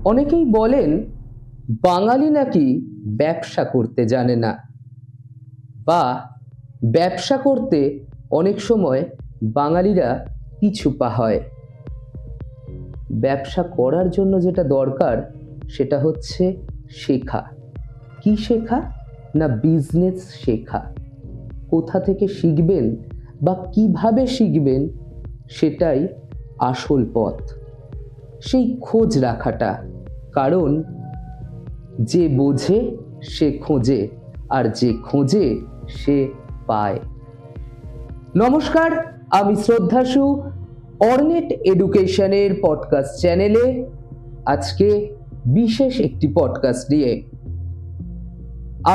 অনেকেই বলেন বাঙালি নাকি ব্যবসা করতে জানে না, বা ব্যবসা করতে অনেক সময় বাঙালিরা পিছুপা হয়। ব্যবসা করার জন্য যেটা দরকার সেটা হচ্ছে শেখা। কি শেখা? না, বিজনেস শেখা। কোথা থেকে শিখবেন বা কিভাবে শিখবেন সেটাই আসল পথ। সেই খোঁজ রাখাটা, কারণ যে বোঝে সে খোঁজে, আর যে খোঁজে সে পায়। নমস্কার, আমি শ্রদ্ধাশু অর্নেট এডুকেশনের পডকাস্ট চ্যানেলে আজকে বিশেষ একটি পডকাস্ট নিয়ে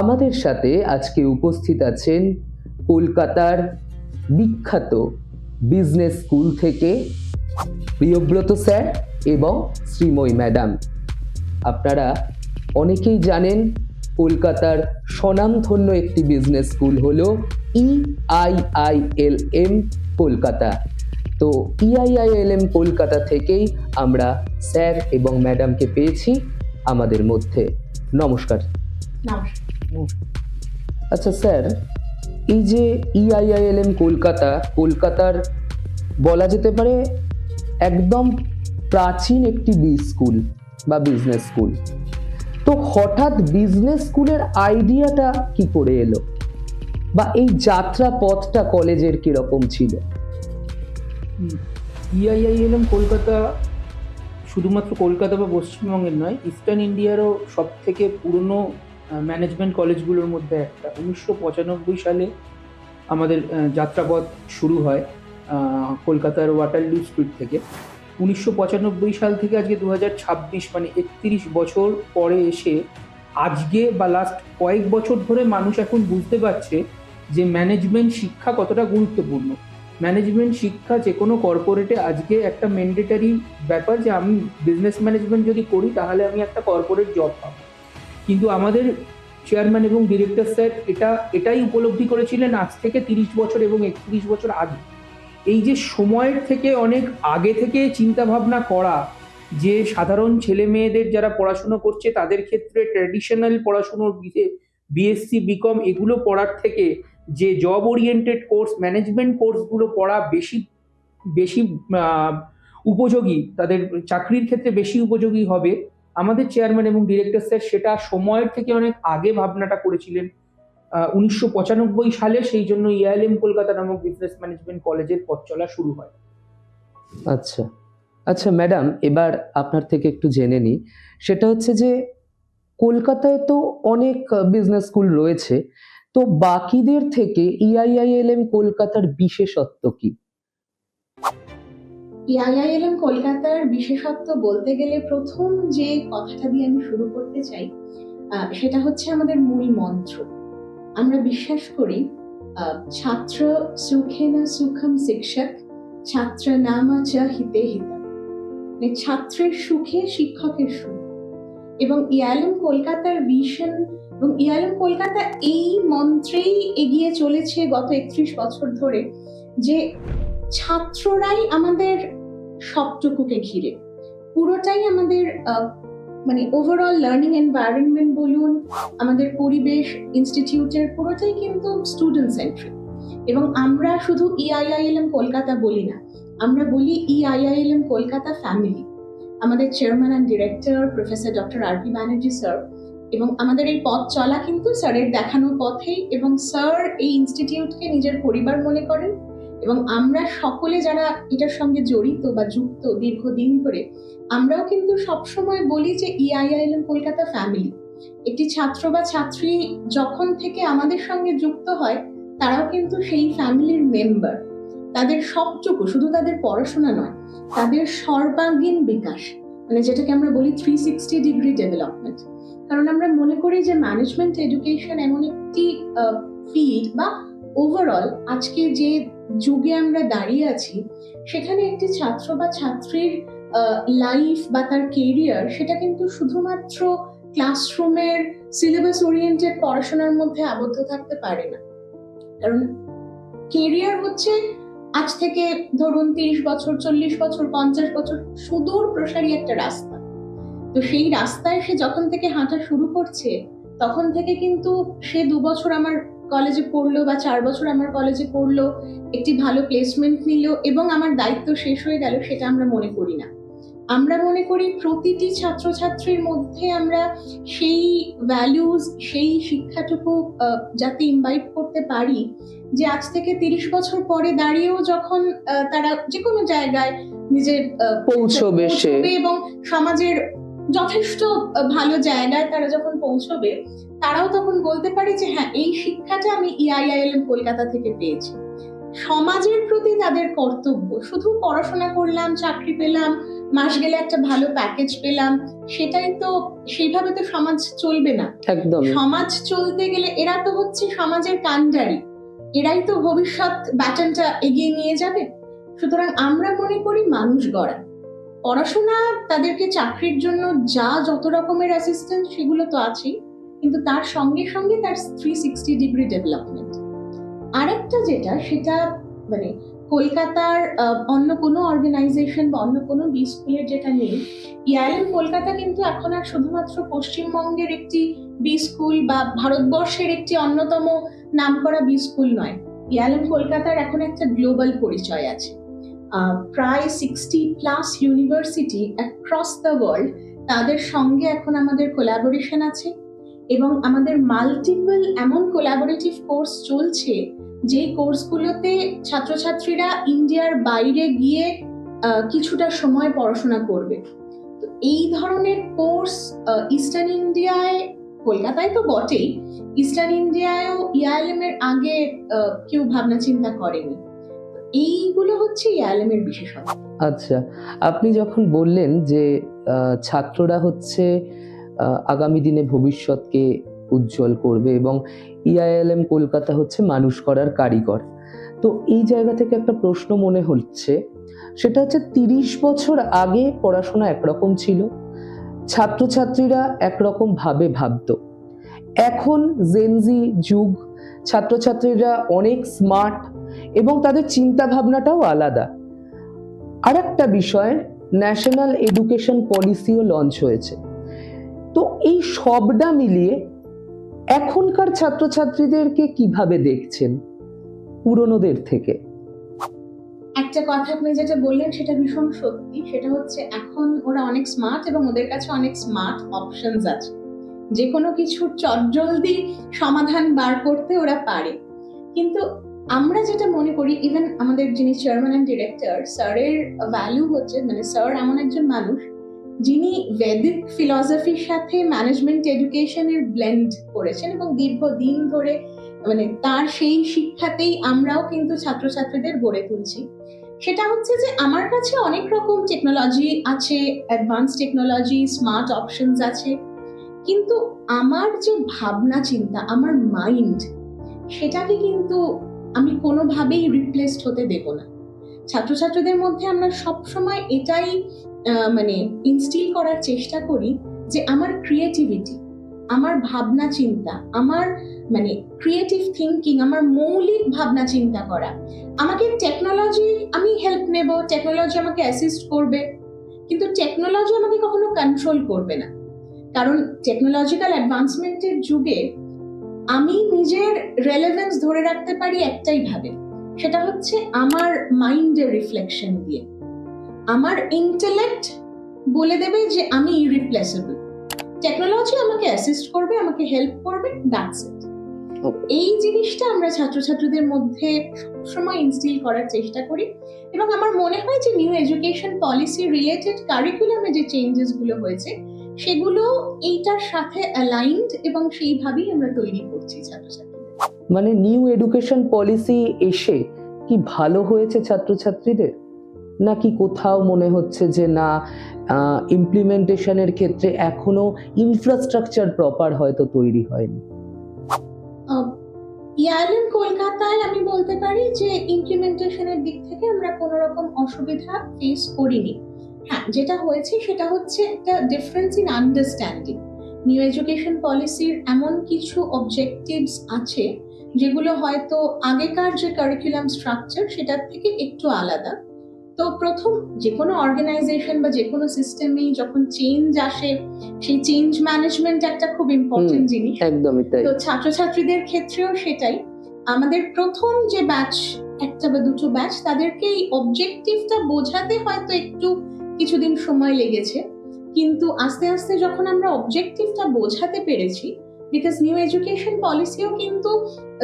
আমাদের সাথে আজকে উপস্থিত আছেন কলকাতার বিখ্যাত বিজনেস স্কুল থেকে প্রিয়ব্রত স্যার এবং শ্রীময়ী ম্যাডাম। আপনারা অনেকেই জানেন কলকাতার স্বনামধন্য একটি বিজনেস স্কুল হলো EIILM কলকাতা। তো EIILM কলকাতা থেকেই আমরা স্যার এবং ম্যাডামকে পেয়েছি আমাদের মধ্যে। নমস্কার। আচ্ছা স্যার, এই যে EIILM কলকাতার বলা যেতে পারে একদম প্রাচীন একটি স্কুল বা বিজনেস স্কুল, তো হঠাৎ বিজনেস স্কুলের আইডিয়াটা কি করে এলো, বা এই যাত্রা পথটা কলেজের কিরকম ছিল? EIILM কলকাতা শুধুমাত্র কলকাতা বা পশ্চিমবঙ্গের নয়, ইস্টার্ন ইন্ডিয়ারও সব থেকে পুরনো ম্যানেজমেন্ট কলেজগুলোর মধ্যে একটা। 1995 সালে আমাদের যাত্রাপথ শুরু হয় কলকাতার ওয়াটারলু স্ট্রিট থেকে। 1995 সাল থেকে আজকে 2026, মানে 31 বছর পরে এসে আজকে বা লাস্ট কয়েক বছর ধরে মানুষ এখন বুঝতে পারছে যে ম্যানেজমেন্ট শিক্ষা কতটা গুরুত্বপূর্ণ। ম্যানেজমেন্ট শিক্ষা যে কোনো কর্পোরেটে আজকে একটা ম্যান্ডেটারি ব্যাপার, যে আমি বিজনেস ম্যানেজমেন্ট যদি করি তাহলে আমি একটা কর্পোরেট জব পাবো। কিন্তু আমাদের চেয়ারম্যান এবং ডিরেক্টর স্যার এটাই উপলব্ধি করেছিলেন আজ থেকে 30 বছর এবং 31 বছর আগে। এই যে সময়ের থেকে অনেক আগে থেকে চিন্তা ভাবনা করা, যে সাধারণ ছেলে মেয়েদের যারা পড়াশুনো করছে তাদের ক্ষেত্রে ট্র্যাডিশনাল পড়াশুনোর BSc BCom এগুলো পড়ার থেকে যে জব ওরিয়েন্টেড কোর্স, ম্যানেজমেন্ট কোর্সগুলো পড়া বেশি বেশি উপযোগী, তাদের চাকরির ক্ষেত্রে বেশি উপযোগী হবে। আমাদের চেয়ারম্যান এবং ডিরেক্টর স্যার সেটা সময়ের থেকে অনেক আগে ভাবনাটা করেছিলেন 1995 সালে। সেই জন্য EILM কলকাতা নামক বিজনেস ম্যানেজমেন্ট কলেজের পথ চলা শুরু হয়। আচ্ছা আচ্ছা ম্যাডাম, এবার আপনার থেকে একটু জেনে নিই, সেটা হচ্ছে যে কলকাতায় তো অনেক বিজনেস স্কুল রয়েছে, তো বাকিদের থেকে EIILM কলকাতার বিশেষত্ব কি? EIILM কলকাতার বিশেষত্ব বলতে গেলে প্রথম যে কথাটা দিয়ে আমি শুরু করতে চাই সেটা হচ্ছে আমাদের মূল মন্ত্র। আমরা বিশ্বাস করি ছাত্র সুখেন সুখম শিক্ষক, ছাত্র নাম চ হিতে হিতম, মানে ছাত্রের সুখে শিক্ষকের সুখ। এবং EILM কলকাতার ভিশন এবং EILM কলকাতা এই মন্ত্রেই এগিয়ে চলেছে গত 31 বছর ধরে, যে ছাত্ররাই আমাদের সবটুকুকে ঘিরে। পুরোটাই আমাদের মানে ওভারঅল লার্নিং এনভায়রনমেন্ট বলুন, আমাদের পরিবেশ, ইনস্টিটিউটের পুরোটাই কিন্তু স্টুডেন্ট সেন্ট্রিক। এবং আমরা শুধু EIILM কলকাতা বলি না, আমরা বলি EIILM কলকাতা ফ্যামিলি। আমাদের chairman and director professor doctor RP Banerjee sir, এবং আমাদের এই পথ চলা কিন্তু স্যারের দেখানো পথেই, এবং স্যার এই ইনস্টিটিউটকে নিজের পরিবার মনে করেন। এবং আমরা সকলে যারা এটার সঙ্গে জড়িত বা যুক্ত দীর্ঘদিন ধরে, আমরাও কিন্তু সবসময় বলি যে EIILM কলকাতা ফ্যামিলি। একটি ছাত্র বা ছাত্রী যখন থেকে আমাদের সঙ্গে যুক্ত হয়, তারাও কিন্তু সেই ফ্যামিলির মেম্বার। তাদের সবটুকু, শুধু তাদের পড়াশোনা নয়, তাদের সর্বাঙ্গীন বিকাশ, মানে যেটাকে আমরা বলি 360 ডিগ্রি ডেভেলপমেন্ট। কারণ আমরা মনে করি যে ম্যানেজমেন্ট এডুকেশন এমন একটি ফিল্ড, বা ওভারঅল আজকে যে যুগে আমরা দাঁড়িয়ে আছি, সেখানে একটি ছাত্র বা ছাত্রীর লাইফ বা তার কেরিয়ার, সেটা কিন্তু শুধুমাত্র ক্লাসরুমের সিলেবাস ওরিয়েন্টেড পড়াশোনার মধ্যে আবদ্ধ থাকতে পারে না। কারণ কেরিয়ার হচ্ছে আজ থেকে ধরুন 30 বছর, 40 বছর, 50 বছর সুদূর প্রসারী একটা রাস্তা। তো সেই রাস্তায় সে যখন থেকে হাঁটা শুরু করছে তখন থেকে কিন্তু সে 2 বছর আমার কলেজে পড়লো বা 4 বছর আমার কলেজে পড়লো, একটি ভালো প্লেসমেন্ট নিল এবং আমার দায়িত্ব শেষ হয়ে গেল, সেটা আমরা মনে করি না। আমরা মনে করি প্রতিটি ছাত্রছাত্রীর মধ্যে আমরা সেই ভ্যালুজ, সেই শিক্ষাটুকু যাতে ইমবাইব করতে পারি যে আজ থেকে 30 বছর পরে দাঁড়িয়েও যখন তারা যে কোনো জায়গায় নিজের পৌঁছবে সে, এবং সমাজের যথেষ্ট ভালো জায়গায় তারা যখন পৌঁছবে, তারাও তখন বলতে পারে যে হ্যাঁ, এই শিক্ষাটা আমি EIILM কলকাতা থেকে পেয়েছি। সমাজের প্রতি তাদের কর্তব্য, শুধু পড়াশোনা করলাম, চাকরি পেলাম, মাস গেলে একটা ভালো প্যাকেজ পেলাম, সেটাই তো, সেইভাবে তো সমাজ চলবে না। একদম সমাজ চলতে গেলে এরা তো হচ্ছে সমাজের কাণ্ডারি, এরাই তো ভবিষ্যৎ ব্যাটনটা এগিয়ে নিয়ে যাবে। সুতরাং আমরা মনে করি মানুষ গড়া, পড়াশোনা তাদেরকে চাকরির জন্য যত রকমের অ্যাসিস্ট্যান্স সেগুলো তো আছেই, কিন্তু তার সঙ্গে সঙ্গে তার 360 ডিগ্রি ডেভেলপমেন্ট। আরেকটা যেটা, সেটা মানে কলকাতার অন্য কোনো অর্গানাইজেশন বা অন্য কোনো বি স্কুলের যেটা নেই, EILM কলকাতা কিন্তু এখন আর শুধুমাত্র পশ্চিমবঙ্গের একটি বি স্কুল বা ভারতবর্ষের একটি অন্যতম নামকরা বি স্কুল নয়। EILM কলকাতার এখন একটা গ্লোবাল পরিচয় আছে। প্রায় 60+ ইউনিভার্সিটি অ্যাক্রস দ্য ওয়ার্ল্ড, তাদের সঙ্গে এখন আমাদের কোলাবোরেশন আছে এবং আমাদের মাল্টিপল এমন কোলাবোরেটিভ কোর্স চলছে যে কোর্সগুলোতে ছাত্রছাত্রীরা ইন্ডিয়ার বাইরে গিয়ে কিছুটা সময় পড়াশোনা করবে। তো এই ধরনের কোর্স ইস্টার্ন ইন্ডিয়ায়, কলকাতায় তো বটেই, ইস্টার্ন ইন্ডিয়ায়ও EILM এর আগে কেউ ভাবনা চিন্তা করেনি। এইগুলো হচ্ছে EILM এর বিশেষত্ব। আচ্ছা, আপনি যখন বললেন যে ছাত্ররা হচ্ছে আগামী দিনে ভবিষ্যৎকে উজ্জ্বল করবে এবং EILM কলকাতা হচ্ছে মানুষ করার কারিগর, তো এই জায়গা থেকে একটা প্রশ্ন মনে হচ্ছে, সেটা হচ্ছে 30 বছর আগে পড়াশোনা একরকম ছিল, ছাত্রছাত্রীরা একরকম ভাবে ভাবতো। এখন জেনজি যুগ, ছাত্রছাত্রীরা অনেক স্মার্ট এবং তাদের চিন্তা ভাবনাটাও আলাদা। আর একটা বিষয়, ন্যাশনাল এডুকেশন পলিসিও লঞ্চ হয়েছে। তো এই সবটা মিলিয়ে এখনকার ছাত্রছাত্রীদেরকে কিভাবে দেখছেন পুরনোদের থেকে? একটা কথা আপনি যেটা বললেন সেটা ভীষণ সত্যি, সেটা হচ্ছে এখন ওরা অনেক স্মার্ট এবং ওদের কাছে অনেক স্মার্ট অপশনস আছে, যে কোনো কিছুর চটজলদি সমাধান বার করতে ওরা পারে। কিন্তু আমরা যেটা মনে করি, ইভেন আমাদের যিনি চেয়ারম্যান অ্যান্ড ডিরেক্টর, স্যারের ভ্যালু হচ্ছে, মানে স্যার এমন একজন মানুষ যিনি ভেদিক ফিলসফির সাথে ম্যানেজমেন্ট এডুকেশনের ব্লেন্ড করেছেন এবং দীর্ঘদিন ধরে মানে তার সেই শিক্ষাতেই আমরাও কিন্তু ছাত্রছাত্রীদের গড়ে তুলছি। সেটা হচ্ছে যে আমার কাছে অনেক রকম টেকনোলজি আছে, অ্যাডভান্স টেকনোলজি, স্মার্ট অপশনস আছে, কিন্তু আমার যে ভাবনা চিন্তা, আমার মাইন্ড, সেটাকে কিন্তু আমি কোনোভাবেই রিপ্লেসড হতে দেব না। ছাত্রছাত্রীদের মধ্যে আমরা সবসময় এটাই মানে ইনস্টিল করার চেষ্টা করি যে আমার ক্রিয়েটিভিটি, আমার ভাবনা চিন্তা, আমার মানে ক্রিয়েটিভ থিঙ্কিং, আমার মৌলিক ভাবনা চিন্তা করা, আমাকে টেকনোলজি, আমি হেল্প নেব, টেকনোলজি আমাকে অ্যাসিস্ট করবে, কিন্তু টেকনোলজি আমাকে কখনো কন্ট্রোল করবে না। কারণ টেকনোলজিক্যাল অ্যাডভান্সমেন্টের যুগে আমি নিজের রেলেভেন্স ধরে রাখতে পারি একটাই ভাবে, সেটা হচ্ছে আমার মাইন্ডের রিফ্লেকশন দিয়ে। আমার ইন্টেলেক্ট বলে দেবে যে আমি ইরিপ্লেসেবল, টেকনোলজি আমাকে অ্যাসিস্ট করবে, আমাকে হেল্প করবে, দ্যাটস ইট। এই জিনিসটা আমরা ছাত্রছাত্রীদের মধ্যে সবসময় ইনস্টিল করার চেষ্টা করি এবং আমার মনে হয় যে নিউ এডুকেশন পলিসি রিলেটেড কারিকুলামে যে চেঞ্জেস গুলো হয়েছে সেগুলো এইটার সাথে অ্যালাইনড এবং সেইভাবেই আমরা তৈরি করছি ছাত্রছাত্রীদের। মানে নিউ এডুকেশন পলিসি এসে কি ভালো হয়েছে ছাত্রছাত্রীদের, নাকি কোথাও মনে হচ্ছে যে না, ইমপ্লিমেন্টেশনের ক্ষেত্রে এখনো ইনফ্রাস্ট্রাকচার প্রপার হয়তো তৈরি হয়নি? EILM কলকাতায় আমি বলতে পারি যে ইমপ্লিমেন্টেশনের দিক থেকে আমরা কোনো রকম অসুবিধা ফেস করিনি। হ্যাঁ, যেটা হয়েছে সেটা হচ্ছে একটা difference in understanding. New education পলিসির এমন কিছু অবজেক্টিভস আছে যেগুলো হয়তো আগেকার যে কারিকুলাম স্ট্রাকচার সেটার থেকে একটু আলাদা। তো তো প্রথম যে কোনো অর্গানাইজেশন বা যে কোনো সিস্টেমেই যখন চেঞ্জ আসে, সেই চেঞ্জ ম্যানেজমেন্ট একটা খুব ইম্পর্টেন্ট জিনিস। একদমই তাই। তো ছাত্রছাত্রীদের ক্ষেত্রেও সেটাই। আমাদের প্রথম যে ব্যাচ, একটা বা দুটো ব্যাচ, তাদেরকে এই অবজেক্টিভটা বোঝাতে হয়তো একটু কিছুদিন সময় লেগেছে, কিন্তু আস্তে আস্তে যখন আমরা অবজেক্টিভটা বোঝাতে পেরেছি, বিকজ নিউ এডুকেশন পলিসিও কিন্তু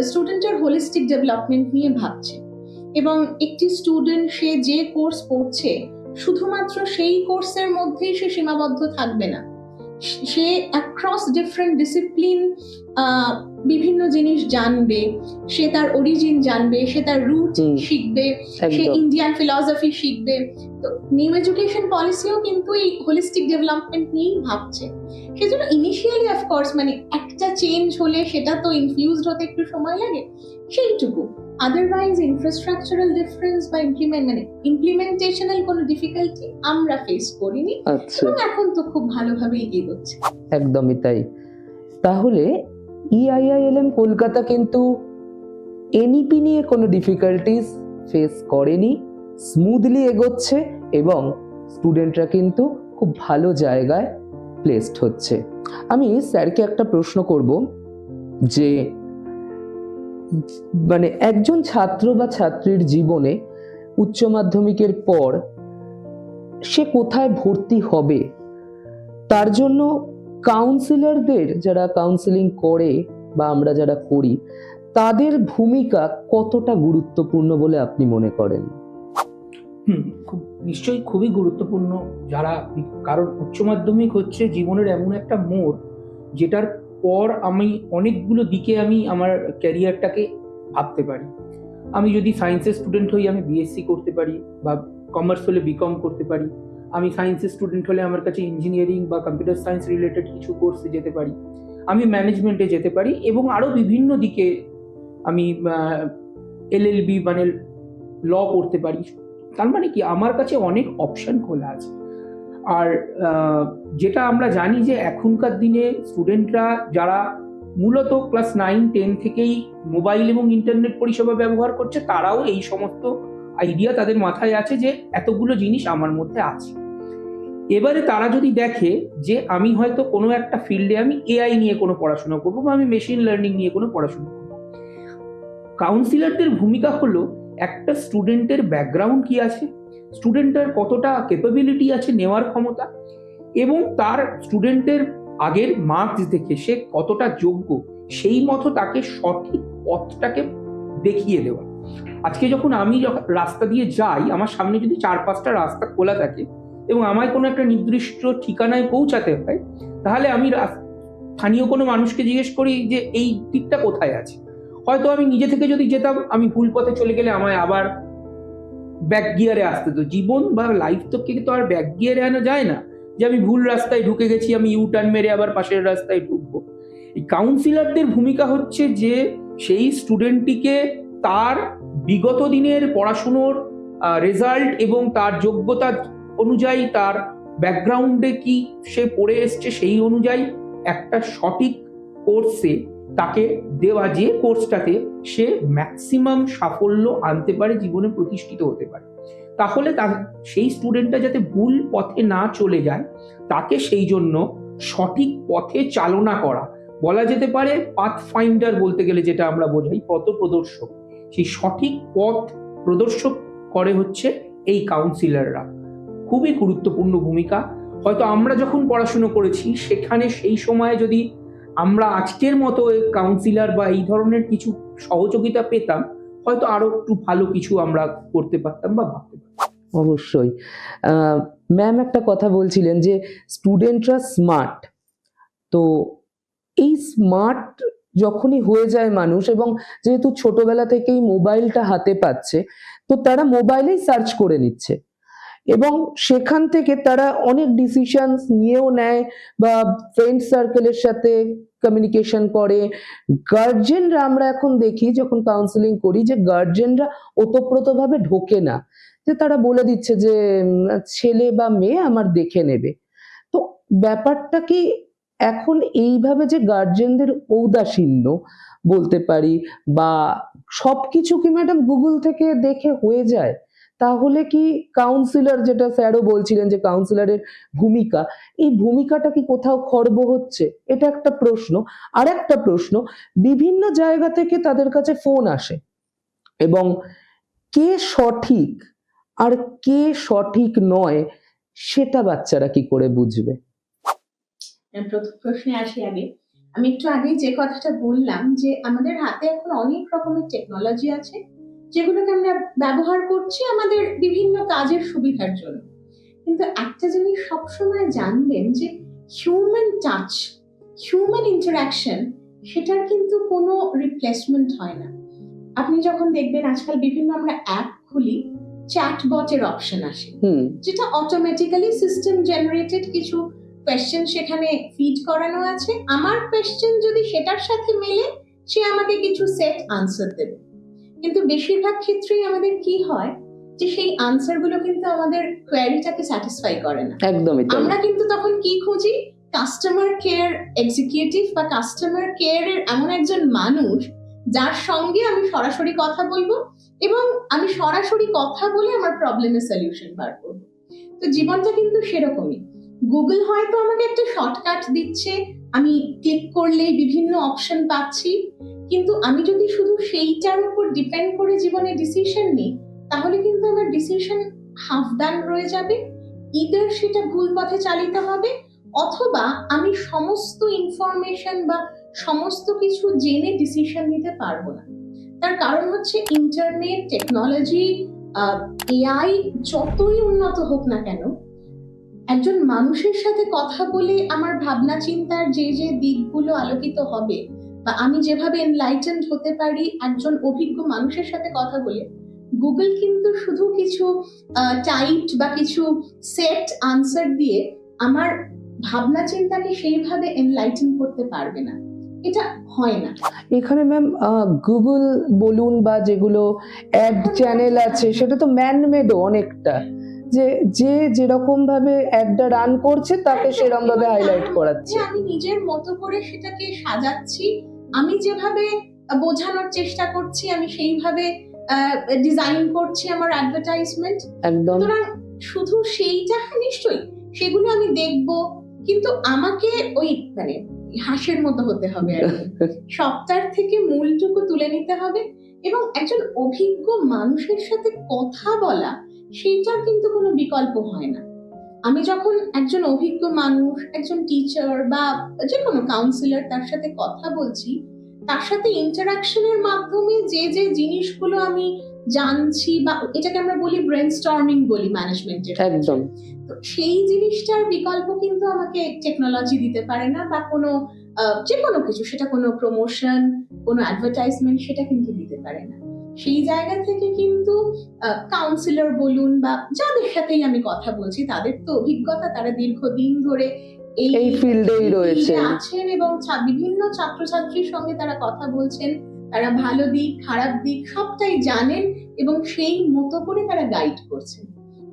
স্টুডেন্টের হোলিস্টিক ডেভেলপমেন্ট নিয়ে ভাবছে, এবং একটি স্টুডেন্ট সে যে কোর্স পড়ছে শুধুমাত্র সেই কোর্সের মধ্যেই সে সীমাবদ্ধ থাকবে না, সে অ্যাক্রস ডিফারেন্ট ডিসিপ্লিন বিভিন্ন জিনিস জানবে, সে তার অরিজিন জানবে, সে তার রুট শিখবে, সে ইন্ডিয়ান ফিলসফি শিখবে। তো নিউ এডুকেশন পলিসিও কিন্তু এই হোলিস্টিক ডেভেলপমেন্ট নিয়েই ভাবছে। সেজন্য ইনিশিয়ালি অফকোর্স মানে একটা চেঞ্জ হলে সেটা তো ইনফিউজড হতে একটু সময় লাগে, সেইটুকু। আদারওয়াইজ ইনফ্রাস্ট্রাকচারাল ডিফারেন্স বা ইমপ্লিমেন্টেশনাল কোনো ডিফিকাল্টি আমরা ফেস করিনি, এবং এখন তো খুব ভালোভাবেই এগোচ্ছে। একদমই তাই। তাহলে EIILM কলকাতা কিন্তু এনইপি নিয়ে কোনো ডিফিকাল্টিস ফেস করেনি, স্মুথলি এগোচ্ছে, এবং স্টুডেন্টরা কিন্তু খুব ভালো জায়গায় প্লেসড হচ্ছে। আমি স্যারকে একটা প্রশ্ন করব যে মানে একজন ছাত্র বা ছাত্রীর জীবনে উচ্চ মাধ্যমিকের পর সে কোথায় ভর্তি হবে, তার জন্য কাউন্সিলরদের, যারা কাউন্সিলিং করে বা আমরা যারা করি, তাদের ভূমিকা কতটা গুরুত্বপূর্ণ বলে আপনি মনে করেন? খুব নিশ্চয়ই খুবই গুরুত্বপূর্ণ। কারণ উচ্চ মাধ্যমিক হচ্ছে জীবনের এমন একটা মোড়, যেটার পর আমি অনেকগুলো দিকে আমি আমার ক্যারিয়ারটাকে ভাবতে পারি। আমি যদি সায়েন্সের স্টুডেন্ট হই, আমি বিএসসি করতে পারি, বা কমার্স হলে বিকম করতে পারি। আমি সায়েন্সের স্টুডেন্ট হলে আমার কাছে ইঞ্জিনিয়ারিং বা কম্পিউটার সায়েন্স রিলেটেড কিছু কোর্সে যেতে পারি, আমি ম্যানেজমেন্টে যেতে পারি, এবং আরও বিভিন্ন দিকে আমি LLB মানে ল পড়তে পারি। তার মানে কি, আমার কাছে অনেক অপশন খোলা আছে। আর যেটা আমরা জানি যে এখনকার দিনে স্টুডেন্টরা যারা মূলত ক্লাস 9-10 থেকেই মোবাইল এবং ইন্টারনেট পরিষেবা ব্যবহার করছে, তারাও এই সমস্ত আইডিয়া তাদের মাথায় আছে যে এতগুলো জিনিস আমার মধ্যে আছে। এবারে তারা যদি দেখে যে আমি হয়তো কোনো একটা ফিল্ডে আমি AI নিয়ে কোনো পড়াশোনা করবো, বা আমি মেশিন লার্নিং নিয়ে কোনো পড়াশোনা করবো, কাউন্সিলরদের ভূমিকা হলো একটা স্টুডেন্টের ব্যাকগ্রাউন্ড কি আছে, স্টুডেন্টের কতটা ক্যাপাবিলিটি আছে নেওয়ার ক্ষমতা, এবং তার স্টুডেন্টের আগের মার্কস দেখে সে কতটা যোগ্য, সেই মতো তাকে সঠিক পথটাকে দেখিয়ে দেওয়া। আজকে যখন আমি রাস্তা দিয়ে যাই, আমার সামনে যদি 4-5টা রাস্তা খোলা থাকে এবং আমায় কোনো একটা নির্দিষ্ট ঠিকানায় পৌঁছাতে হয়, তাহলে আমি স্থানীয় কোনো মানুষকে জিজ্ঞেস করি যে এই দিকটা কোথায় আছে। হয়তো আমি নিজে থেকে যদি যেতাম, আমি ভুল পথে চলে গেলে আমায় আবার ব্যাক গিয়ারে আসতে তো। জীবন বা লাইফ তো আর ব্যাক গিয়ারে আনা যায় না, যে আমি ভুল রাস্তায় ঢুকে গেছি, আমি ইউ টার্ন মেরে আবার পাশের রাস্তায় ঢুকবো। এই কাউন্সিলরদের ভূমিকা হচ্ছে যে সেই স্টুডেন্টটিকে তার বিগত দিনের পড়াশুনোর রেজাল্ট এবং তার যোগ্যতা অনুযায়ী, তার ব্যাকগ্রাউন্ডে কি সে পড়ে এসছে, সেই অনুযায়ী একটা সঠিক কোর্সে তাকে দেওয়া, যে কোর্সটাতে সে ম্যাক্সিমাম সাফল্য আনতে পারে, জীবনে প্রতিষ্ঠিত হতে পারে। তাহলে সেই স্টুডেন্টটা যাতে ভুল পথে না চলে যায়, তাকে সেই জন্য সঠিক পথে চালনা করা, বলা যেতে পারে পাথ ফাইন্ডার বলতে গেলে যেটা আমরা বোঝাই, পথ প্রদর্শক। সেই সঠিক পথ প্রদর্শক করে হচ্ছে এই কাউন্সিলররা। খুবই গুরুত্বপূর্ণ ভূমিকা। হয়তো আমরা যখন পড়াশুনো করেছি, সেখানে সেই সময়ে যদি আমরা আজকের মতো কাউন্সিলর বা এই ধরনের কিছু সহযোগিতা পেতাম, হয়তো আরো একটু ভালো কিছু আমরা করতে পারতাম বা ভাবতে পারতাম। অবশ্যই। ম্যাম একটা কথা বলছিলেন যে স্টুডেন্টরা স্মার্ট, তো এই স্মার্ট যখনই হয়ে যায় মানুষ, এবং যেহেতু ছোটবেলা থেকেই মোবাইলটা হাতে পাচ্ছে, তো তারা মোবাইলেই সার্চ করে নিচ্ছে, এবং সেখান থেকে তারা অনেক ডিসিশন নিয়েও নেয়, বা ফ্রেন্ড সার্কেলের সাথে কমিউনিকেশন করে। গার্জেনরা, আমরা এখন দেখি যখন কাউন্সিলিং করি, যে গার্জেনরা ওতপ্রোতভাবে ঢোকে না, যে তারা বলে দিচ্ছে যে ছেলে বা মেয়ে আমার দেখে নেবে। তো ব্যাপারটা কি এখন এইভাবে যে গার্জেনদের ঔদাসীন্য বলতে পারি, বা সবকিছু কি ম্যাডাম গুগল থেকে দেখে হয়ে যায়? তাহলে কি কাউন্সিলর, যেটা স্যারও বলছিলেন যে কাউন্সিলরের ভূমিকা, এই ভূমিকাটা কি কোথাও খর্ব হচ্ছে? এটা একটা প্রশ্ন। আর একটা প্রশ্ন, বিভিন্ন জায়গা থেকে তাদের কাছে ফোন আসে এবং কে সঠিক আর কে সঠিক নয় সেটা বাচ্চারা কি করে বুঝবে? প্রথম প্রশ্নে আসি আগে। আমি একটু আগেই যে কথাটা বললাম যে আমাদের হাতে এখন অনেক রকমের টেকনোলজি আছে যেগুলোকে আমরা ব্যবহার করছি আমাদের বিভিন্ন কাজের সুবিধার জন্য। কিন্তু একটা জিনিস সবসময় জানবেন যে হিউম্যান টাচ, হিউম্যান ইন্টারাকশন, সেটার কিন্তু কোনো রিপ্লেসমেন্ট হয় না। আপনি যখন দেখবেন আজকাল বিভিন্ন আমরা অ্যাপ খুলি, চ্যাটবটের অপশন আসে, যেটা অটোমেটিক্যালি সিস্টেম জেনারেটেড কিছু কোয়েশ্চেন সেখানে ফিড করানো আছে। আমার কোয়েশ্চেন যদি সেটার সাথে মেলে, সে আমাকে কিছু সেট আনসার দেবে। কিন্তু বেশিরভাগ ক্ষেত্রেই আমাদের কি হয় যে সেই আনসার গুলো কিন্তু আমাদের কোয়ারিটাকে স্যাটিসফাই করে না। একদমই তাই। আমরা কিন্তু তখন কি খুঁজি? কাস্টমার কেয়ার এক্সিকিউটিভ বা কাস্টমার কেয়ারের এমন একজন মানুষ যার সঙ্গে আমি সরাসরি কথা বলবো এবং আমি সরাসরি কথা বলে আমার প্রবলেমের সলিউশন বার করবো। তো জীবনটা কিন্তু সেরকমই। গুগল হয়তো আমাকে একটা শর্টকাট দিচ্ছে, আমি ক্লিক করলেই বিভিন্ন অপশন পাচ্ছি, কিন্তু আমি যদি শুধু সেইটার উপর ডিপেন্ড করে জীবনে ডিসিশন নিই, তাহলে কিন্তু আমার ডিসিশন হাফ ডান রয়ে যাবে। ইদার সেটা ভুল পথে চালিত হবে, অথবা আমি সমস্ত ইনফরমেশন বা সমস্ত কিছু জেনে ডিসিশন নিতে পারবো না। তার কারণ হচ্ছে ইন্টারনেট, টেকনোলজি, এআই যতই উন্নত হোক না কেন, একজন মানুষের সাথে কথা বলে আমার ভাবনা চিন্তার যে যে দিকগুলো আলোকিত হবে বা আমি যেভাবে এনলাইটেন্ড হতে পারি একজন অভিজ্ঞ মানুষের সাথে কথা বলে, গুগল কিন্তু শুধু কিছু টাইপড বা কিছু সেট আনসার দিয়ে আমার ভাবনা চিন্তাকে সেইভাবে এনলাইটেন করতে পারবে না। এটা হয় না। এখানে ম্যাম গুগল বলুন বা যেগুলো অ্যাড চ্যানেল আছে, সেটা তো ম্যানমেড অনেকটা, যে যে যেরকম ভাবে অ্যাডটা রান করছে তাকে সেরকম ভাবে হাইলাইট করাচ্ছে। আমি নিজের মতো করে সেটাকে সাজাচ্ছি, আমি যেভাবে বোঝানোর চেষ্টা করছি আমি সেইভাবে ডিজাইন করছি আমার অ্যাডভার্টাইজমেন্ট। একদম। সুতরাং শুধু সেইটা নিশ্চয়ই সেগুলো আমি দেখবো, কিন্তু আমাকে ওই মানে হাঁসের মতো হতে হবে আর কি। সবটার থেকে মূলটুকু তুলে নিতে হবে এবং একজন অভিজ্ঞ মানুষের সাথে কথা বলা, সেইটার কিন্তু কোনো বিকল্প হয় না। আমি যখন একজন অভিজ্ঞ মানুষ, একজন টিচার বা যে কোনো কাউন্সিলর তার সাথে কথা বলছি, তার সাথে ইন্টারাকশনের মাধ্যমে যে যে জিনিসগুলো আমি জানছি, বা এটাকে আমরা বলি ব্রেনস্টর্মিং বলি ম্যানেজমেন্টের। একদম। তো সেই জিনিসটার বিকল্প কিন্তু আমাকে টেকনোলজি দিতে পারে না, বা কোনো যে কোনো কিছু, সেটা কোনো প্রমোশন, কোনো অ্যাডভার্টাইজমেন্ট, সেটা কিন্তু দিতে পারে না। সেই জায়গা থেকে কিন্তু কাউন্সিলর বলুন বা যাদের সাথেই আমি কথা বলছি, তাদের তো অভিজ্ঞতা, তারা দীর্ঘদিন ধরে এই ফিল্ডেই রয়েছেন আছেন এবং বিভিন্ন ছাত্রছাত্রীর সঙ্গে তারা কথা বলছেন, তারা ভালো দিক খারাপ দিক সবটাই জানেন এবং সেই মতো করে তারা গাইড করছেন।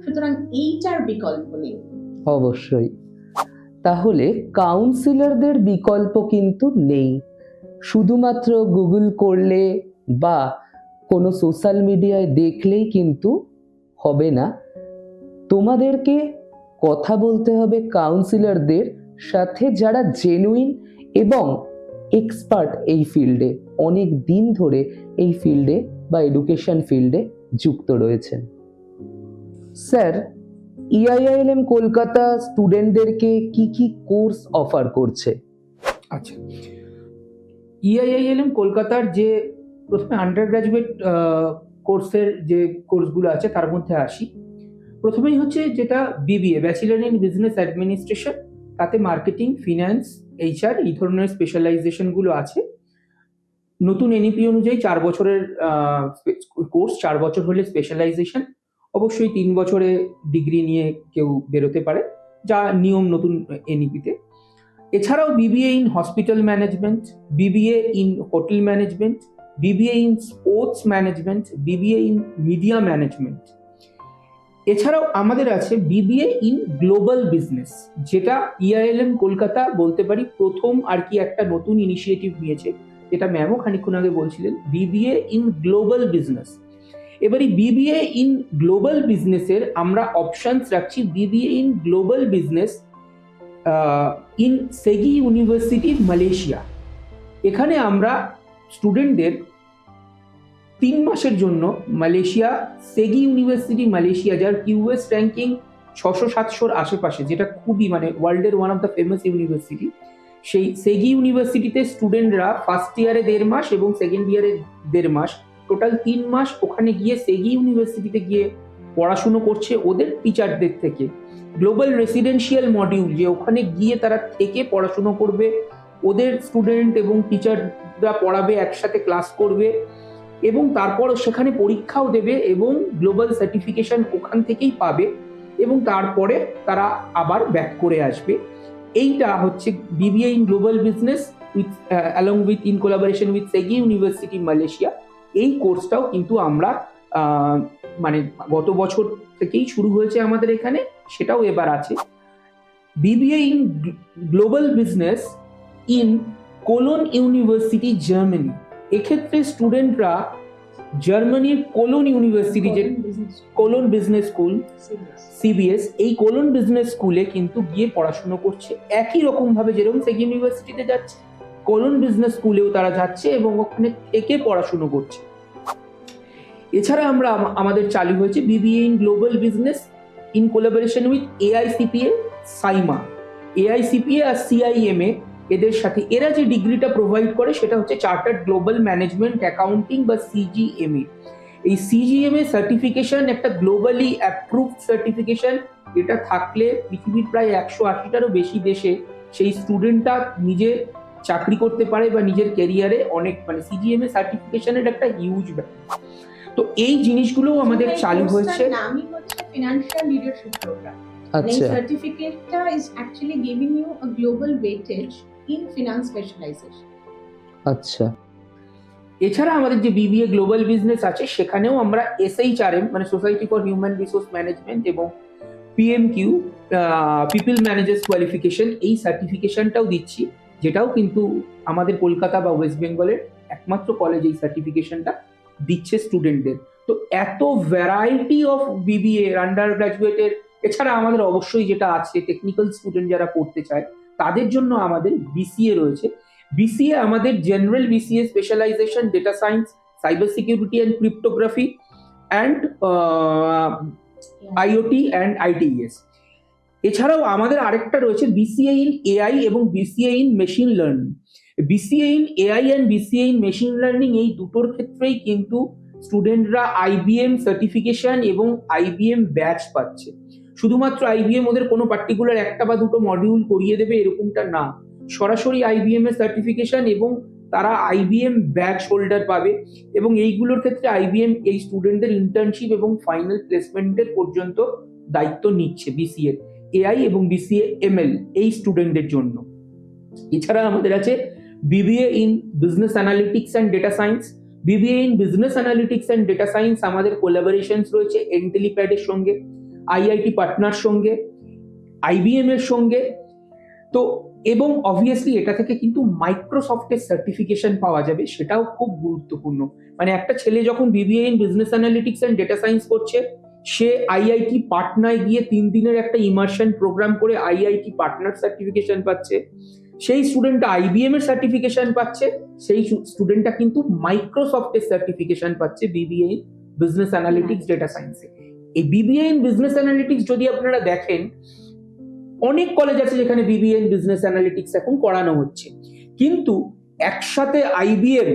সুতরাং এইটার বিকল্প নেই। অবশ্যই। তাহলে কাউন্সিলরদের বিকল্প কিন্তু নেই। শুধুমাত্র গুগল করলে বা কোনো সোশ্যাল মিডিয়ায় দেখলেই কিন্তু হবে না, তোমাদেরকে কথা বলতে হবে কাউন্সিলরদের সাথে যারা জেনুইন এবং এক্সপার্ট এই ফিল্ডে, অনেক দিন ধরে এই ফিল্ডে বা এডুকেশন ফিল্ডে যুক্ত রয়েছেন। স্যার, EIILM কলকাতা স্টুডেন্টদেরকে কি কি কোর্স অফার করছে? আচ্ছা, EIILM কলকাতার যে প্রথমে আন্ডার গ্রাজুয়েট কোর্সের যে কোর্সগুলো আছে তার মধ্যে আসি। প্রথমেই হচ্ছে যেটা BBA, bachelor in business administration, তাতে মার্কেটিং, ফিন্যান্স, HR এই ধরনের স্পেশালাইজেশনগুলো আছে। নতুন NEP অনুযায়ী 4 বছরের কোর্স, 4 বছর হলে স্পেশালাইজেশন, অবশ্যই 3 বছরে ডিগ্রি নিয়ে কেউ বেরোতে পারে, যা নিয়ম নতুন NEP-তে। এছাড়াও BBA in hospital management, BBA in hotel management, BBA in sports management, BBA in media management. এছাড়াও আমাদের আছে BBA ইন গ্লোবাল বিজনেস, যেটা EIILM কলকাতা বলতে পারি প্রথম আর কি একটা নতুন ইনিশিয়েটিভ নিয়েছে, যেটা ম্যামও খানিকক্ষণ আগে বলছিলেন, BBA ইন গ্লোবাল বিজনেস। এবারে বিবিএ ইন গ্লোবাল বিজনেসের আমরা অপশনস রাখছি BBA in global business in সেগি university Malaysia. এখানে আমরা স্টুডেন্টদের 3 মাসের জন্য মালয়েশিয়া সেগি ইউনিভার্সিটি মালয়েশিয়া, যার কিউএস র্যাঙ্কিং 600-700 আশেপাশে, যেটা খুবই মানে ওয়ার্ল্ডের one of the famous university, সেই সেগি ইউনিভার্সিটিতে স্টুডেন্টরা ফার্স্ট ইয়ারে 1.5 মাস এবং সেকেন্ড ইয়ারে 1.5 মাস, টোটাল 3 মাস ওখানে গিয়ে সেগি ইউনিভার্সিটিতে গিয়ে পড়াশুনো করছে ওদের টিচারদের থেকে। গ্লোবাল রেসিডেন্সিয়াল মডিউল, যে ওখানে গিয়ে তারা থেকে পড়াশুনো করবে, ওদের স্টুডেন্ট এবং টিচাররা পড়াবে, একসাথে ক্লাস করবে এবং তারপর সেখানে পরীক্ষাও দেবে এবং গ্লোবাল সার্টিফিকেশন ওখান থেকেই পাবে এবং তারপরে তারা আবার ব্যাক করে আসবে। এইটা হচ্ছে BBA in global business with along with in collaboration with সেগি university Malaysia. এই কোর্সটাও কিন্তু আমরা মানে গত বছর থেকেই শুরু হয়েছে আমাদের এখানে, সেটাও এবার আছে। BBA in global business in colon university Germany, এক্ষেত্রে স্টুডেন্টরা জার্মানির কোলন ইউনিভার্সিটি, যে কোলন বিজনেস স্কুল সিবিএস, এই কোলন বিজনেস স্কুলে কিন্তু গিয়ে পড়াশোনা করছে একই রকম ভাবে যেরকম সেগি ইউনিভার্সিটিতে যাচ্ছে, কোলন বিজনেস স্কুলেও তারা যাচ্ছে এবং ওখানে থেকে পড়াশোনা করছে। এছাড়া আমরা আমাদের চালু হয়েছে BBA in global business in collaboration with AICPA CIMA. AICPA আর সিআইএমএ এদের সাথে এরা যে ডিগ্রিটা প্রোভাইড করে সেটা হচ্ছে চার্টার্ড গ্লোবাল ম্যানেজমেন্ট অ্যাকাউন্টিং বা সিজিএমএ। এই সিজিএমএ সার্টিফিকেশন একটা গ্লোবালি অ্যাপ্রুভড সার্টিফিকেশন, এটা থাকলে পৃথিবীর প্রায় 180টারও বেশি দেশে সেই স্টুডেন্টটা নিজে চাকরি করতে পারে বা নিজের ক্যারিয়ারে অনেক মানে সিজিএমএ সার্টিফিকেশনের একটা হিউজ ব্যাপার। তো এই জিনিসগুলোও আমাদের চালু হয়েছে। নামই হচ্ছে ফিনান্সিয়াল লিডারশিপ প্রোগ্রাম। এই সার্টিফিকেটটা is actually giving you a global weightage in finance specialisation. আচ্ছা, এছাড়া আমাদের যে বিবিএ গ্লোবাল বিজনেস আছে সেখানেও আমরা এসএইচআরএম মানে society for human resource management এবং পিএমকিউ পিপল ম্যানেজার্স কোয়ালিফিকেশন, এই সার্টিফিকেশনটাও দিচ্ছি, যেটাও কিন্তু আমাদের কলকাতা বা ওয়েস্ট বেঙ্গলের একমাত্র কলেজ এই সার্টিফিকেশনটা দিচ্ছে স্টুডেন্টদের। তো এত ভ্যারাইটি অফ বিবিএ আন্ডার গ্রাজুয়েটের, এছাড়া আমাদের অবশ্যই যেটা আছে টেকনিক্যাল স্টুডেন্ট যারা পড়তে চায় তাদের জন্য আমাদের বিসিএ রয়েছে। বিসিএ আমাদের general BCA specialisation data science, cyber security and cryptography and IoT and ITS. এছাড়াও আমাদের আরেকটা রয়েছে বিসিএ ইন এআই এবং BCA in machine learning. BCA in AI and BCA in machine learning এই দুটোর ক্ষেত্রেই কিন্তু স্টুডেন্টরা আইবিএম সার্টিফিকেশন এবং আইবিএম ব্যাচ পাচ্ছে। শুধুমাত্র আইবিএম ওদের কোনো পার্টিকুলার একটা বা দুটো মডিউল করিয়ে দেবে এরকমটা না, সরাসরি আইবিএম এর সার্টিফিকেশন এবং তারা আইবিএম ব্যাচ হোল্ডার পাবে এবং এইগুলোর ক্ষেত্রে আইবিএম এই স্টুডেন্টদের ইন্টার্নশিপ এবং ফাইনাল প্লেসমেন্টের পর্যন্ত দায়িত্ব নিচ্ছে বিসিএ এআই এবং বিসিএ এমএল এই স্টুডেন্টদের জন্য। এছাড়া আমাদের আছে BBA in business analytics and data science. BBA in business analytics and data science আমাদের কোলাবোরেশনস রয়েছে এন্টেলিপ্যাডের সঙ্গে, আইআইটি পাটনার সঙ্গে, আইবিএম এর সঙ্গে। তো এবং অবভিয়াসলি এটা থেকে কিন্তু মাইক্রোসফটের সার্টিফিকেশন পাওয়া যাবে, সেটাও খুব গুরুত্বপূর্ণ। মানে একটা ছেলে যখন BBA in business analytics and data science করছে, সে আইআইটি পাটনায় গিয়ে 3 দিনের একটা ইমার্শন প্রোগ্রাম করে আইআইটি পার্টনার সার্টিফিকেশন পাচ্ছে। সেই স্টুডেন্টটা আইবিএম এর সার্টিফিকেশন পাচ্ছে, সেই স্টুডেন্টটা কিন্তু মাইক্রোসফটের সার্টিফিকেশন পাচ্ছে BBA in business analytics data সায়েন্সে। এই বিবিএ ইন বিজনেস অ্যানালিটিক্স যদি আপনারা দেখেন, অনেক কলেজ আছে যেখানে বিবিএ ইন বিজনেস অ্যানালিটিক্স এখন করানো হচ্ছে, কিন্তু একসাথে আইবিএম,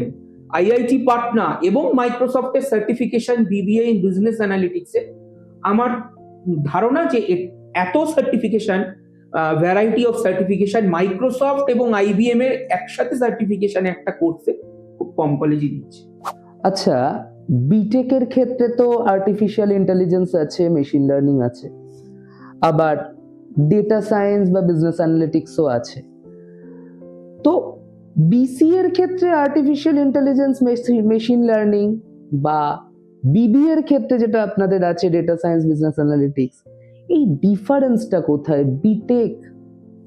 আইআইটি পাটনা এবং মাইক্রোসফটের সার্টিফিকেশন বিবিএ ইন বিজনেস অ্যানালিটিক্সে, আমার ধারণা যে এত certification, variety of certification Microsoft এবং আইবিএম এর একসাথে সার্টিফিকেশন একটা কোর্সে খুব কম কলেজই দিচ্ছে। আচ্ছা, বিটেকের ক্ষেত্রে তো আর্টিফিশিয়াল ইন্টেলিজেন্স আছে, মেশিন লার্নিং আছে, আবার ডেটা সায়েন্স বা বিজনেস অ্যানালিটিক্সও আছে। তো বিসিএ এর ক্ষেত্রে আর্টিফিশিয়াল ইন্টেলিজেন্স, মেশিন লার্নিং বা বিবিএ এর ক্ষেত্রে যেটা আপনাদের আছে ডেটা সায়েন্স, বিজনেস অ্যানালিটিক্স, এই ডিফারেন্সটা কোথায়? বিটেক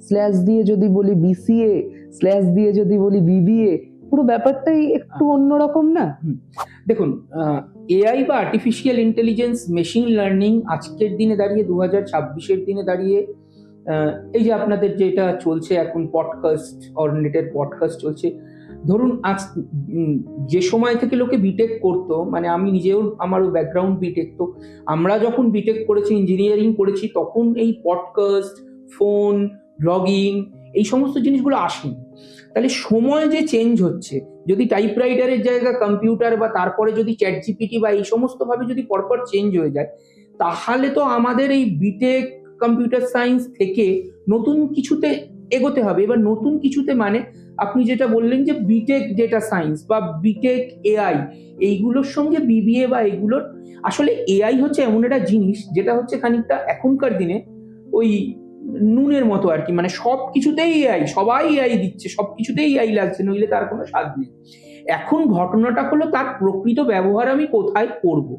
স্ল্যাশ দিয়ে যদি বলি বিসিএ, স্ল্যাশ দিয়ে যদি বলি বিবিএ, পুরো ব্যাপারটাই একটু অন্যরকম না? দেখুন, এআই বা আর্টিফিশিয়াল ইন্টেলিজেন্স, মেশিন লার্নিং আজকের দিনে দাঁড়িয়ে 2026-এর দিনে দাঁড়িয়ে এই যে আপনাদের যেটা চলছে এখন পডকাস্ট, অর্নেটের পডকাস্ট চলছে, ধরুন আজ যে সময় থেকে লোকে বিটেক করতো, মানে আমি নিজেও, আমারও ব্যাকগ্রাউন্ড বিটেক, তো আমরা যখন বিটেক করেছি, ইঞ্জিনিয়ারিং করেছি, তখন এই পডকাস্ট, ফোন, ব্লগিং, এই সমস্ত জিনিসগুলো আসেনি। তাহলে সময় যে চেঞ্জ হচ্ছে, যদি টাইপরাইটারের জায়গা কম্পিউটার বা তারপরে যদি চ্যাট জিপিটি বা এই সমস্ত ভাবে যদি পরপর চেঞ্জ হয়ে যায়, তাহলে তো আমাদের এই বিটেক কম্পিউটার সায়েন্স থেকে নতুন কিছুতে এগোতে হবে। এবার নতুন কিছুতে মানে আপনি যেটা বললেন যে বিটেক ডেটা সায়েন্স বা বিটেক এআই, এইগুলোর সঙ্গে বিবিএ বা এগুলোর, আসলে এআই হচ্ছে এমন একটা জিনিস যেটা হচ্ছে খানিকটা এখনকার দিনে ওই নুনের মতো আর কি, মানে সব কিছুতেই এআই, সবাই এআই দিচ্ছে, সব কিছুতেই এআই লাগছে, নইলে তার কোনো স্বাদ নেই। এখন ঘটনাটা হলো তার প্রকৃত ব্যবহার আমি কোথায় করব।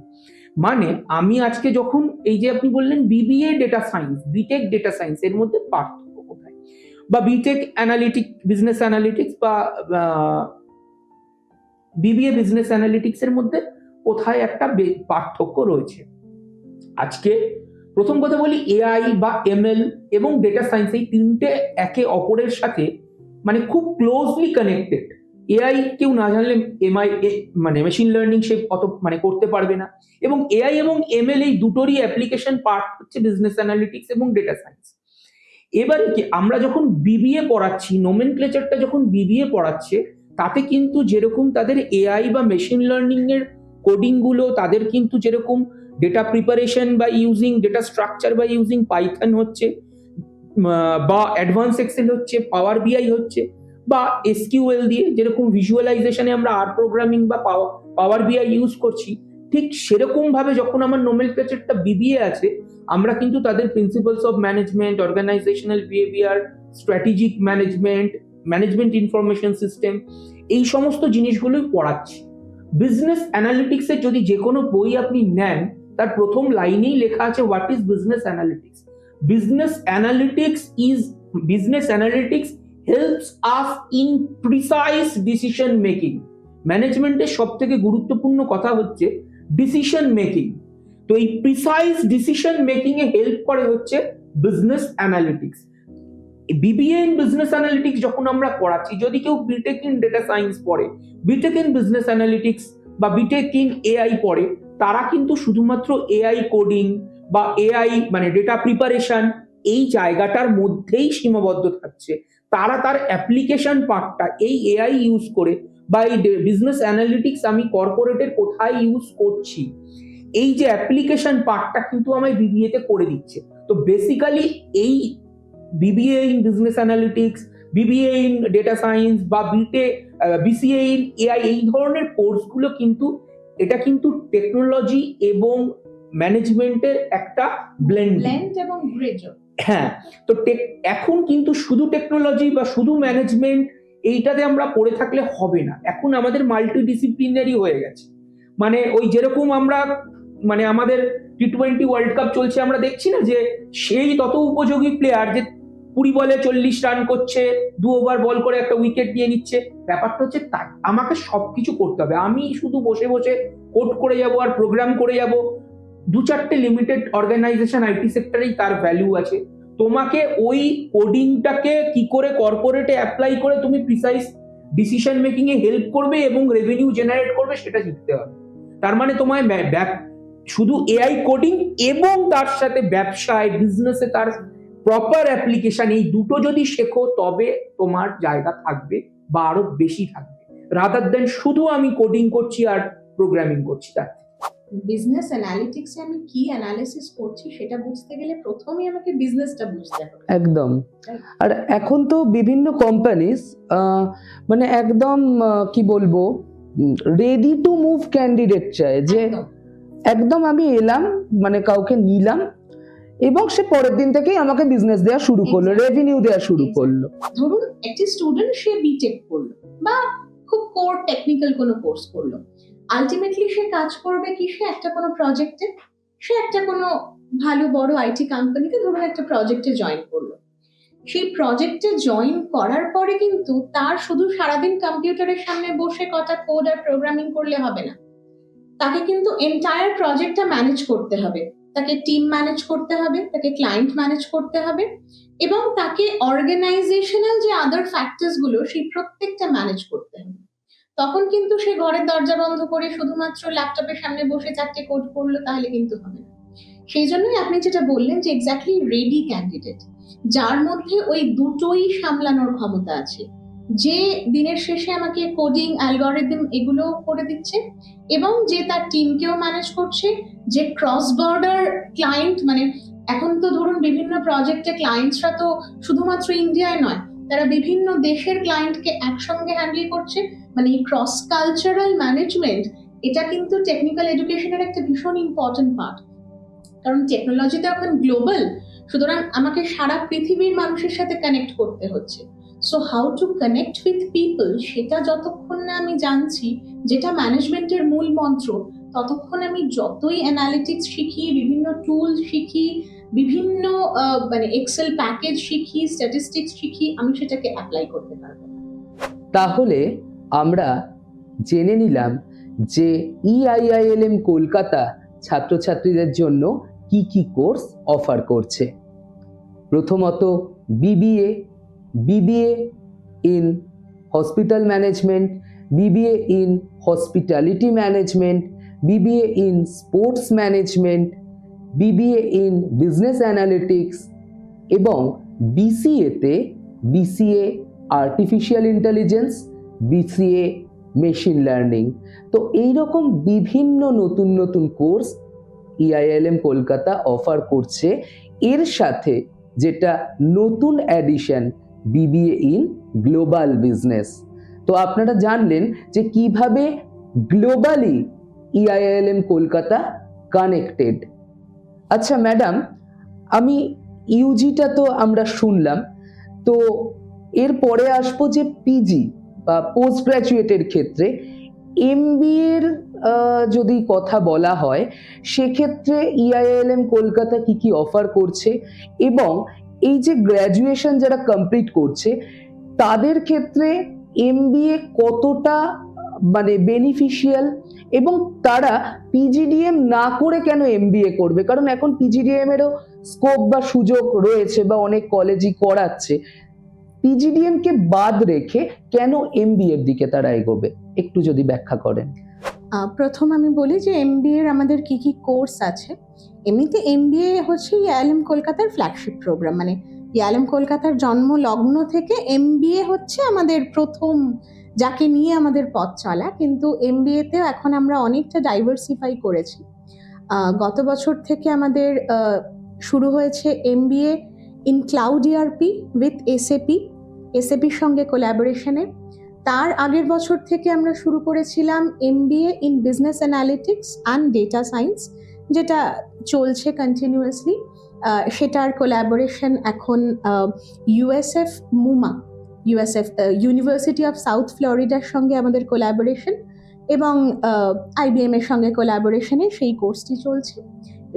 মানে আমি আজকে যখন এই যে আপনি বললেন BBA data science, BTech data science, এর মধ্যে পার্থক্য কোথায়, বা বিটেক অ্যানালিটিক বিজনেস অ্যানালিটিক্স বা বিবিএ বিজনেস অ্যানালিটিক্স এর মধ্যে কোথায় একটা পার্থক্য রয়েছে। আজকে প্রথম কথা বলি, এআই বা এমএল এবং ডেটা সায়েন্স, এই তিনটে একে অপরের সাথে মানে খুব ক্লোজলি কানেক্টেড। এআই কেউ না জানলে মানে মেশিন লার্নিং সে অত মানে করতে পারবে না, এবং এআই এবং এমএল এই দুটোরই অ্যাপ্লিকেশন পার্ট হচ্ছে বিজনেস অ্যানালিটিক্স এবং ডেটা সায়েন্স। এবারে কি আমরা যখন বিবিএ পড়াচ্ছি, নোমেনক্লেচারটা যখন বিবিএ পড়াচ্ছে, তাতে কিন্তু যেরকম তাদের এআই বা মেশিন লার্নিং এর কোডিং গুলো, তাদের কিন্তু যেরকম ডেটা প্রিপারেশন বা ইউজিং ডেটা স্ট্রাকচার বা ইউজিং পাইথন হচ্ছে, বা অ্যাডভান্স এক্সেল হচ্ছে, পাওয়ার বিআই হচ্ছে, বা এসকিউএল দিয়ে যেরকম ভিজুয়ালাইজেশনে আমরা আর প্রোগ্রামিং বা পাওয়ার বিআই ইউজ করছি, ঠিক সেরকম ভাবে যখন আমার নোমেনক্লেচারটা বিবিএ আছে, আমরা কিন্তু তাদের principles of management, organisational behaviour, strategic management, management information system, এই সমস্ত জিনিসগুলোই পড়াচ্ছি। বিজনেস অ্যানালিটিক্সের যদি যে কোনো বই আপনি নেন, তার প্রথম লাইনেই লেখা আছে what is business analytics. Business analytics helps us in precise decision making. ম্যানেজমেন্টের সব থেকে গুরুত্বপূর্ণ কথা হচ্ছে ডিসিশন মেকিং। তো এই প্রিসাইজ ডিসিশন মেকিং এ হেল্প করে হচ্ছে business analytics. BBA in business analytics যখন আমরা পড়াচ্ছি, যদি কেউ বিটেক ইন ডেটা সায়েন্স পড়ে, বিটেক ইন বিজনেস অ্যানালিটিক্স বা বিটেক ইন এআই পড়ে, তারা কিন্তু শুধুমাত্র এআই কোডিং বা এআই মানে ডেটা প্রিপারেশন এই জায়গাটার মধ্যেই সীমাবদ্ধ থাকছে। তারা তার অ্যাপ্লিকেশন পার্টটা এই এআই ইউজ করে বা এই বিজনেস অ্যানালিটিক্স আমি কর্পোরেটের কোথায় ইউজ করছি, এই যে অ্যাপ্লিকেশন পার্টটা কিন্তু আমায় বিবিএ তে করে দিচ্ছে। তো বেসিক্যালি এই BBA in business analytics, BBA in data science বা বিসিএ ইন এআই, এই ধরনের কোর্সগুলো কিন্তু এটা কিন্তু টেকনোলজি এবং ম্যানেজমেন্টের একটা ব্লেন্ড এবং ব্রিজ। হ্যাঁ, তো এখন কিন্তু শুধু টেকনোলজি বা শুধু ম্যানেজমেন্ট এইটাতে আমরা পড়ে থাকলে হবে না। এখন আমাদের মাল্টিডিসিপ্লিনারি হয়ে গেছে। মানে ওই যেরকম আমরা মানে আমাদের T20 ওয়ার্ল্ড কাপ চলছে, আমরা দেখছি না যে সেই তত উপযোগী প্লেয়ার যে 20 বলে 40 রান করছে, 2 ওভার বল করে একটা উইকেট নিয়ে নিচ্ছে। ব্যাপারটা হচ্ছে তাই আমাকে সবকিছু করতে হবে। আমি শুধু বসে বসে কোড করে যাব আর প্রোগ্রাম করে যাব, 2-4টে লিমিটেড অর্গানাইজেশন আইটি সেক্টরেই তার ভ্যালু আছে। তোমাকে ওই কোডিংটাকে কি করে কর্পোরেটে অ্যাপ্লাই করে তুমি প্রিসাইজ ডিসিশন মেকিং এ হেল্প করবে এবং রেভিনিউ জেনারেট করবে, সেটা শিখতে হবে। তার মানে তোমায় শুধু এআই কোডিং এবং তার সাথে ব্যবসায় বিজনেসে তার প্রপার অ্যাপ্লিকেশন, এই দুটো যদি শেখো, তবে তোমার জায়গা থাকবে বা আরো বেশি থাকবে, রাদার দেন শুধু আমি কোডিং করছি আর প্রোগ্রামিং করছি। তার বিজনেস অ্যানালিটিক্সে আমি কি অ্যানালিসিস করছি সেটা বুঝতে গেলে প্রথমেই আমাকে বিজনেসটা বুঝতে হবে। একদম। আর এখন তো বিভিন্ন কোম্পানিজ মানে একদম কি বলবো, রেডি টু মুভ ক্যান্ডিডেট চায়, যে একদম আমি এলাম মানে কাউকে নিলাম এবং সে পরের দিন থেকেই আমাকে বিজনেস দেওয়া শুরু করলো, রেভিনিউ দেওয়া শুরু করলো। ধরুন একটি স্টুডেন্ট সে বিটেক করলো বা খুব কোর টেকনিক্যাল কোনো কোর্স করলো, আলটিমেটলি সে কাজ করবে কি, সে একটা কোনো প্রজেক্টে, সে একটা কোনো ভালো বড় আইটি কোম্পানিতে ধরুন একটা প্রজেক্টে জয়েন করলো। সেই প্রজেক্টে জয়েন করার পরে কিন্তু তার শুধু সারাদিন কম্পিউটারের সামনে বসে কটা কোড আর প্রোগ্রামিং করলে হবে না। তাকে কিন্তু এন্টায়ার প্রজেক্টটা ম্যানেজ করতে হবে, তাকে টিম ম্যানেজ করতে হবে, তাকে ক্লায়েন্ট ম্যানেজ করতে হবে, এবং তাকে অর্গানাইজেশনাল যে আদার ফ্যাক্টরস গুলো সেই প্রত্যেকটা ম্যানেজ করতে হবে। তখন কিন্তু সে ঘরের দরজা বন্ধ করে শুধুমাত্র ল্যাপটপের সামনে বসে 4টে কোড করলো তাহলে কিন্তু হবে না। সেই জন্যই আপনি যেটা বললেন যে এক্স্যাক্টলি রেডি ক্যান্ডিডেট, যার মধ্যে ওই দুটোই সামলানোর ক্ষমতা আছে, যে দিনের শেষে আমাকে কোডিং, অ্যালগরিদম এগুলো করে দিচ্ছে, এবং যে তার টিমকেও ম্যানেজ করছে, যে ক্রস বর্ডার ক্লায়েন্ট, মানে এখন তো ধরুন বিভিন্ন প্রজেক্টে ক্লায়েন্টসরা তো শুধুমাত্র ইন্ডিয়ায় নয়, তারা বিভিন্ন দেশের ক্লায়েন্টকে একসঙ্গে হ্যান্ডেল করছে। মানে এই ক্রস কালচারাল ম্যানেজমেন্ট, এটা কিন্তু টেকনিক্যাল এডুকেশনের একটা ভীষণ ইম্পর্টেন্ট পার্ট, কারণ টেকনোলজি তো এখন গ্লোবাল, সুতরাং আমাকে সারা পৃথিবীর মানুষের সাথে কানেক্ট করতে হচ্ছে। So how to connect with people, সেটা যতক্ষণ না আমি জানছি, যেটা ম্যানেজমেন্টের মূল মন্ত্র, ততক্ষণ আমি যতই অ্যানালিটিক্স শিখি, বিভিন্ন টুল শিখি, বিভিন্ন মানে এক্সেল প্যাকেজ শিখি, স্ট্যাটিস্টিক্স শিখি, আমি সেটাকে অ্যাপ্লাই করতে পারবো না। তাহলে আমরা জেনে নিলাম যে EIILM কলকাতা ছাত্রছাত্রীদের জন্য কি কি কোর্স অফার করছে। প্রথমত BBA in hospital management, BBA in hospitality management, BBA in sports management, BBA in business analytics, এবং BCA-তে BCA artificial intelligence, BCA machine learning. তো এইরকম বিভিন্ন নতুন নতুন কোর্স EIILM কলকাতা অফার করছে। এর সাথে যেটা নতুন addition, BBA in global business. তো আপনারা জানলেন যে কিভাবে গ্লোবালি EIILM কলকাতা কানেক্টেড। আচ্ছা ম্যাডাম, আমি ইউজিটা তো আমরা শুনলাম, তো এরপরে আসবো যে পিজি বা পোস্ট গ্র্যাজুয়েটের ক্ষেত্রে MBA-র যদি কথা বলা হয়, সেক্ষেত্রে EIILM কলকাতা কি কি অফার করছে, এবং এই যে গ্র্যাজুয়েশন যারা কমপ্লিট করছে তাদের ক্ষেত্রে MBA কতটা মানে বেনিফিশিয়াল, এবং তারা PGDM না করে কেন MBA করবে? কারণ এখন PGDM-এরও স্কোপ বা সুযোগ রয়েছে বা অনেক কলেজই করাচ্ছে। PGDM-কে বাদ রেখে কেন MBA-র দিকে তারা এগোবে, একটু যদি ব্যাখ্যা করেন। প্রথম আমি বলি যে MBA-র আমাদের কি কি কোর্স আছে। এমনিতে MBA হচ্ছে EIILM কলকাতার ফ্ল্যাগশিপ প্রোগ্রাম, মানে EIILM কলকাতার জন্ম লগ্ন থেকে MBA হচ্ছে আমাদের প্রথম, যাকে নিয়ে আমাদের পথ চলা। কিন্তু MBA-তেও এখন আমরা অনেকটা ডাইভার্সিফাই করেছি। গত বছর থেকে আমাদের শুরু হয়েছে MBA in cloud ERP with SAP-র সঙ্গে কোলাবোরেশনে। তার আগের বছর থেকে আমরা শুরু করেছিলাম MBA in business analytics and data science, যেটা চলছে কন্টিনিউয়াসলি। সেটার কোলাবোরেশন এখন USF MUMA, university of south ফ্লোরিডার সঙ্গে আমাদের কোলাবোরেশন, এবং IBM এর সঙ্গে কোলাবোরেশনে সেই কোর্সটি চলছে।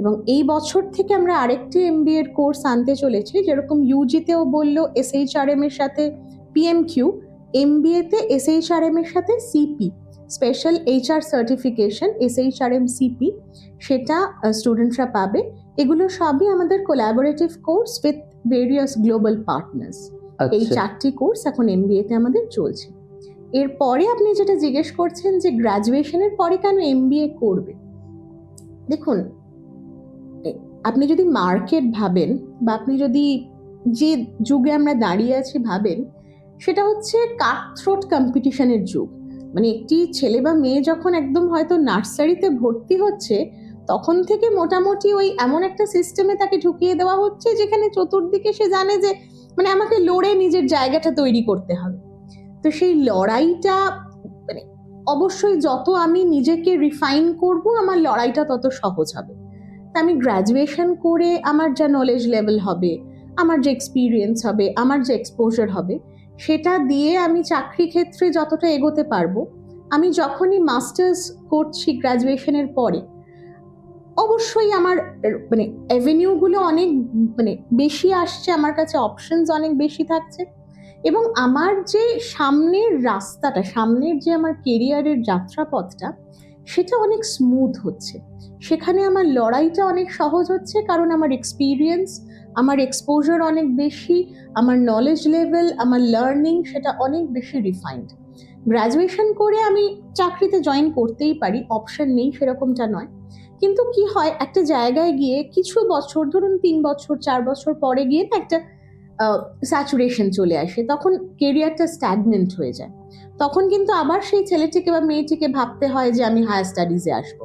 এবং এই বছর থেকে আমরা আরেকটি MBA এর কোর্স আনতে চলেছি, যেরকম UG-তেও বললো SHRM এর সাথে PMQ, MBA-তে SHRM এর সাথে CP, special HR certification SHRM CP, সেটা স্টুডেন্টরা পাবে। এগুলো সবই আমাদের collaborative course with various global partners. এই 4টি কোর্স এখন MBA-তে আমাদের চলছে। এরপরে আপনি যেটা জিজ্ঞেস করছেন যে গ্র্যাজুয়েশনের পরে কেন MBA করবে, দেখুন, আপনি যদি মার্কেট ভাবেন বা আপনি যদি যে যুগে আমরা দাঁড়িয়ে আছি ভাবেন, সেটা হচ্ছে কাটথ্রোট কম্পিটিশনের যুগ। মানে একটি ছেলে বা মেয়ে যখন একদম হয়তো নার্সারিতে ভর্তি হচ্ছে, তখন থেকে মোটামুটি ওই এমন একটা সিস্টেমে তাকে ঢুকিয়ে দেওয়া হচ্ছে যেখানে চতুর্দিকে সে জানে যে মানে আমাকে লড়ে নিজের জায়গাটা তৈরি করতে হবে। তো সেই লড়াইটা মানে অবশ্যই যত আমি নিজেকে রিফাইন করব, আমার লড়াইটা তত সহজ হবে। তা আমি গ্র্যাজুয়েশন করে আমার যা নলেজ লেভেল হবে, আমার যে এক্সপিরিয়েন্স হবে, আমার যে এক্সপোজার হবে, সেটা দিয়ে আমি চাকরি ক্ষেত্রে যতটা এগোতে পারবো, আমি যখনই মাস্টার্স করছি গ্র্যাজুয়েশনের পরে, অবশ্যই আমার মানে অ্যাভিনিউগুলো অনেক মানে বেশি আসছে, আমার কাছে অপশনস অনেক বেশি থাকছে, এবং আমার যে সামনের রাস্তাটা, সামনের যে আমার কেরিয়ারের যাত্রাপথটা, সেটা অনেক স্মুথ হচ্ছে। সেখানে আমার লড়াইটা অনেক সহজ হচ্ছে, কারণ আমার এক্সপিরিয়েন্স, আমার এক্সপোজার অনেক বেশি, আমার নলেজ লেভেল, আমার লার্নিং সেটা অনেক বেশি রিফাইন্ড। গ্র্যাজুয়েশন করে আমি চাকরিতে জয়েন করতেই পারি, অপশন নেই সেরকমটা নয়। কিন্তু কি হয়, একটা জায়গায় গিয়ে কিছু বছর, ধরুন 3 বছর 4 বছর পরে গিয়ে না একটা স্যাচুরেশন চলে আসে, তখন কেরিয়ারটা স্ট্যাগনেন্ট হয়ে যায়। তখন কিন্তু আবার সেই ছেলেটিকে বা মেয়েটিকে ভাবতে হয় যে আমি হায়ার স্টাডিজে আসবো।